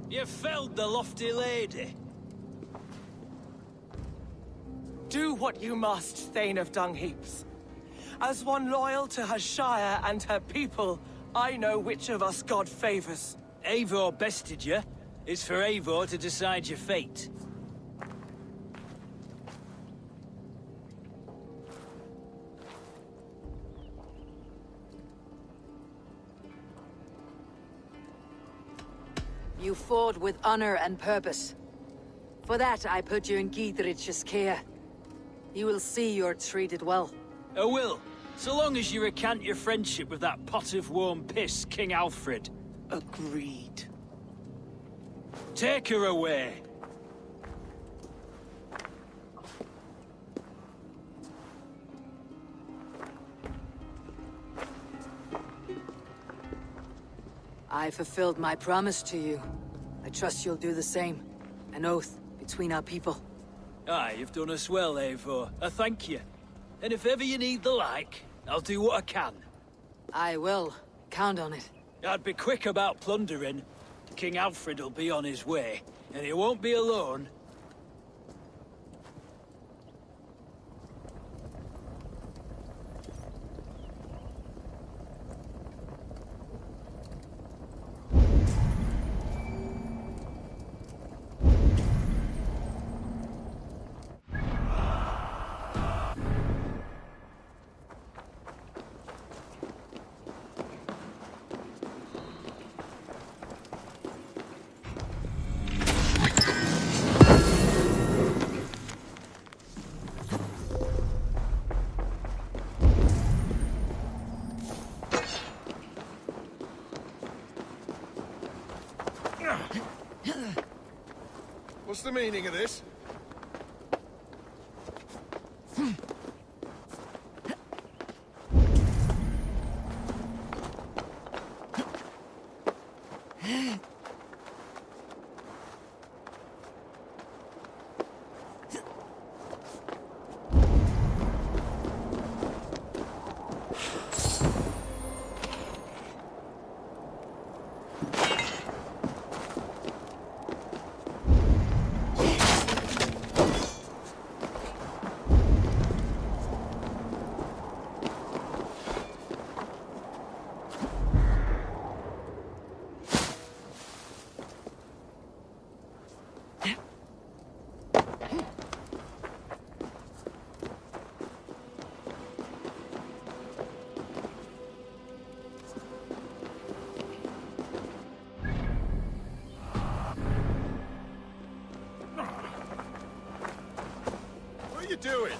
You felled the lofty lady. Do what you must, Thane of Dungheaps. As one loyal to her shire and her people, I know which of us God favors. Eivor bested you. It's for Eivor to decide your fate. You fought with honor and purpose. For that, I put you in Giedrich's care. You will see you're treated well. I will, so long as you recant your friendship with that pot of warm piss, King Alfred. Agreed. Take her away. I fulfilled my promise to you. I trust you'll do the same. An oath between our people. Aye, you've done us well, Eivor. I thank you. And if ever you need the like, I'll do what I can. I will. Count on it. I'd be quick about plundering. King Alfred will be on his way, and he won't be alone. What's the meaning of this? What are you doing?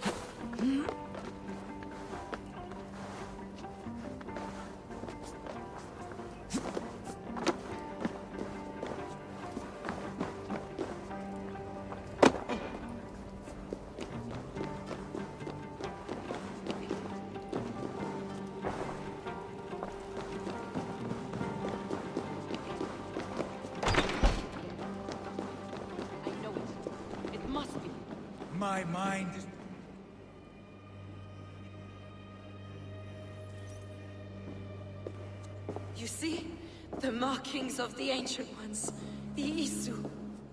My mind is... You see? The markings of the Ancient Ones. The Isu.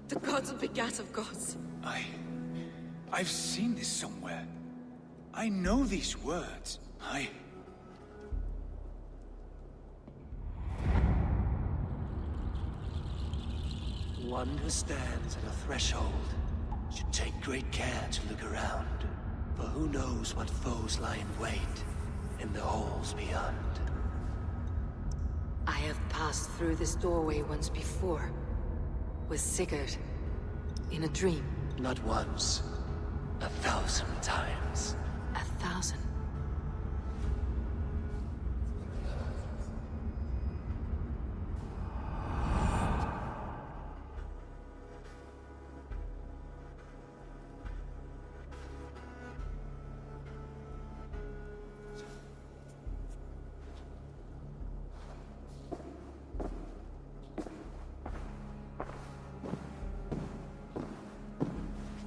The gods begat of gods. I've seen this somewhere. I know these words. One who stands at a threshold should take great care to look around, for who knows what foes lie in wait in the halls beyond. I have passed through this doorway once before. With Sigurd. In a dream. Not once. 1,000 times. 1,000?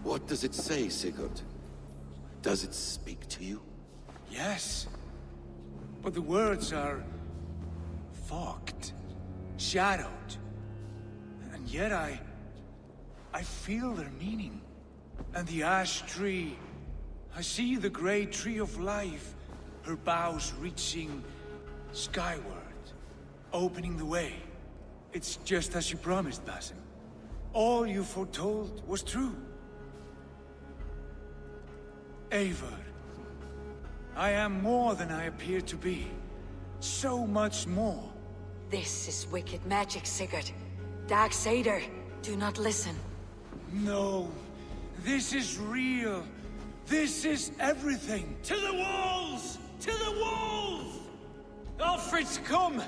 What does it say, Sigurd? Does it speak to you? Yes. But the words are... fogged. Shadowed. And yet I feel their meaning. And the ash tree... I see the great tree of life, her boughs reaching skyward, opening the way. It's just as you promised, Basim. All you foretold was true. Eivor, I am more than I appear to be. So much more. This is wicked magic, Sigurd. Darksader, do not listen. No, this is real. This is everything. To the walls! To the walls! Alfred's come!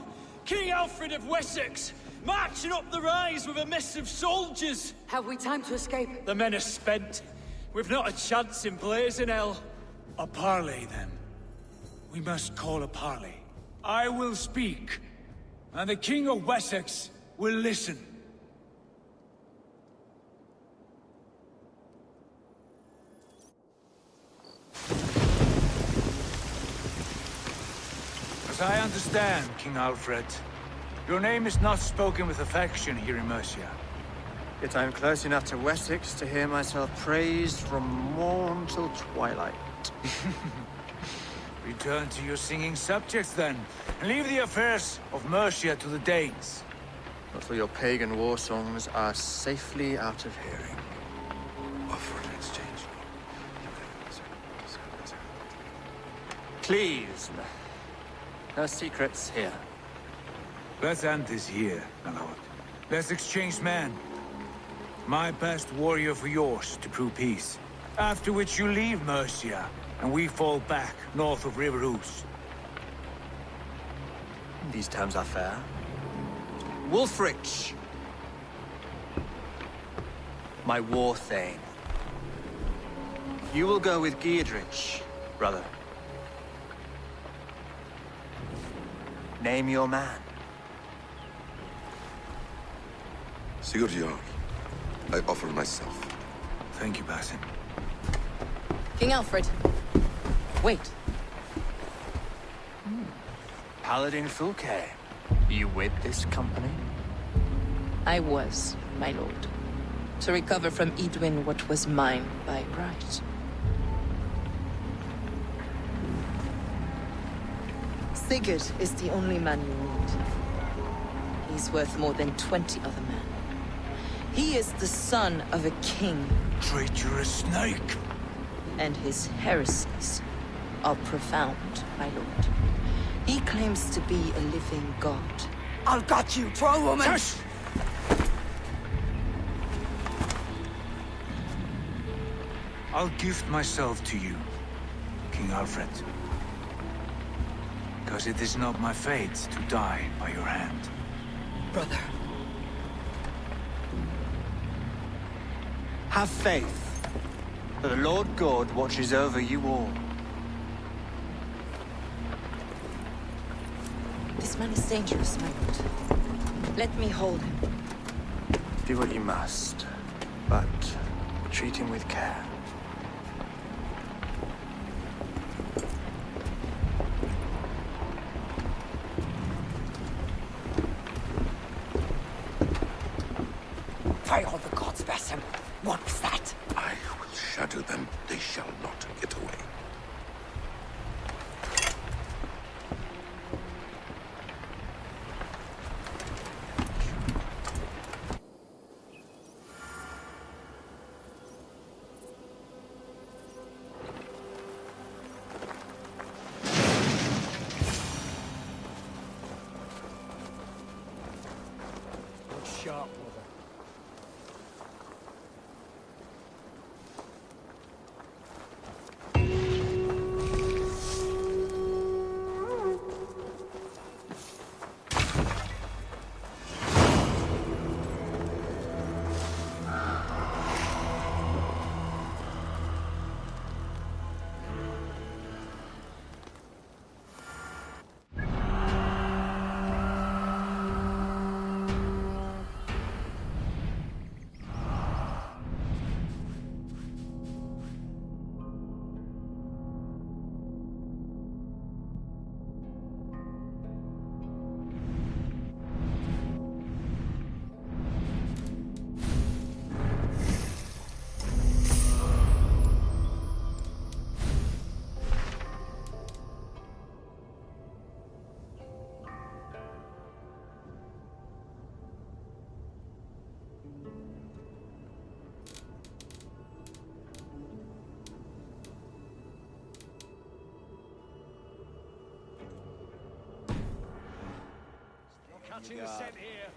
King Alfred of Wessex! Marching up the rise with a mess of soldiers! Have we time to escape? The men are spent. We've not a chance in blazing hell. A parley, then. We must call a parley. I will speak. And the King of Wessex will listen. As I understand, King Alfred, your name is not spoken with affection here in Mercia. Yet I am close enough to Wessex to hear myself praised from morn till twilight. Return to your singing subjects, then, and leave the affairs of Mercia to the Danes. But for your pagan war songs are safely out of hearing. Offer an exchange. Please, no secrets here. Let's end this here, my lord. Let's exchange men. My best warrior for yours to prove peace. After which you leave Mercia, and we fall back north of River Ouse. These terms are fair. Wulfrich! My war thane. You will go with Giedrich, brother. Name your man. Sigurd Jarl, I offer myself. Thank you, Basin. King Alfred. Wait. Paladin Fulke, you with this company? I was, my lord. To recover from Edwin what was mine by right. Sigurd is the only man you need. He's worth more than 20 other men. He is the son of a king. Traitorous snake! And his heresies are profound, my lord. He claims to be a living god. I'll got you, troll woman! Shush! I'll gift myself to you, King Alfred. Because it is not my fate to die by your hand. Brother. Have faith, for the Lord God watches over you all. This man is dangerous, my lord. Let me hold him. Do what you must, but treat him with care. By all the gods, Basim. What was that? I will shatter them. They shall not get away. Look sharp, brother. Catching the scent here.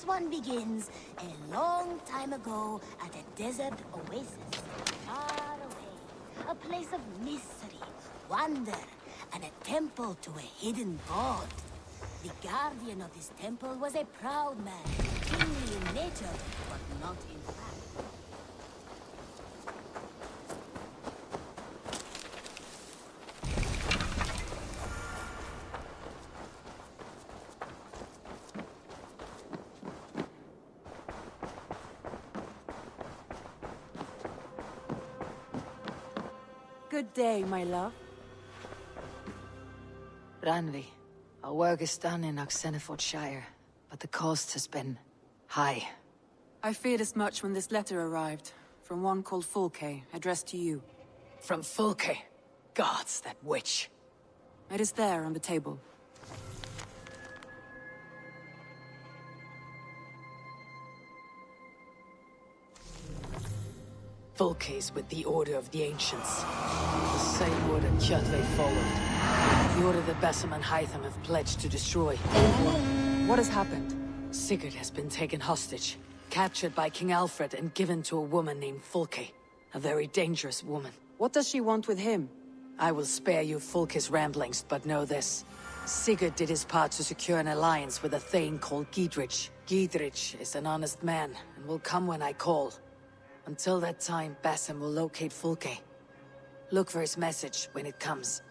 This one begins a long time ago at a desert oasis, far away. A place of mystery, wonder, and a temple to a hidden god. The guardian of this temple was a proud man, kingly in nature, but not in fact. Good day, my love. Ranvi, our work is done in Shire, but the cost has been high. I feared as much when this letter arrived, from one called Fulke, addressed to you. From Fulke? Gods, that witch. It is there on the table. Fulke's with the Order of the Ancients. The same order Kjotve followed. The order that Basim and Hytham have pledged to destroy. What has happened? Sigurd has been taken hostage, captured by King Alfred and given to a woman named Fulke. A very dangerous woman. What does she want with him? I will spare you Fulke's ramblings, but know this. Sigurd did his part to secure an alliance with a thane called Giedrich. Giedrich is an honest man, and will come when I call. Until that time, Basim will locate Fulke. Look for his message when it comes.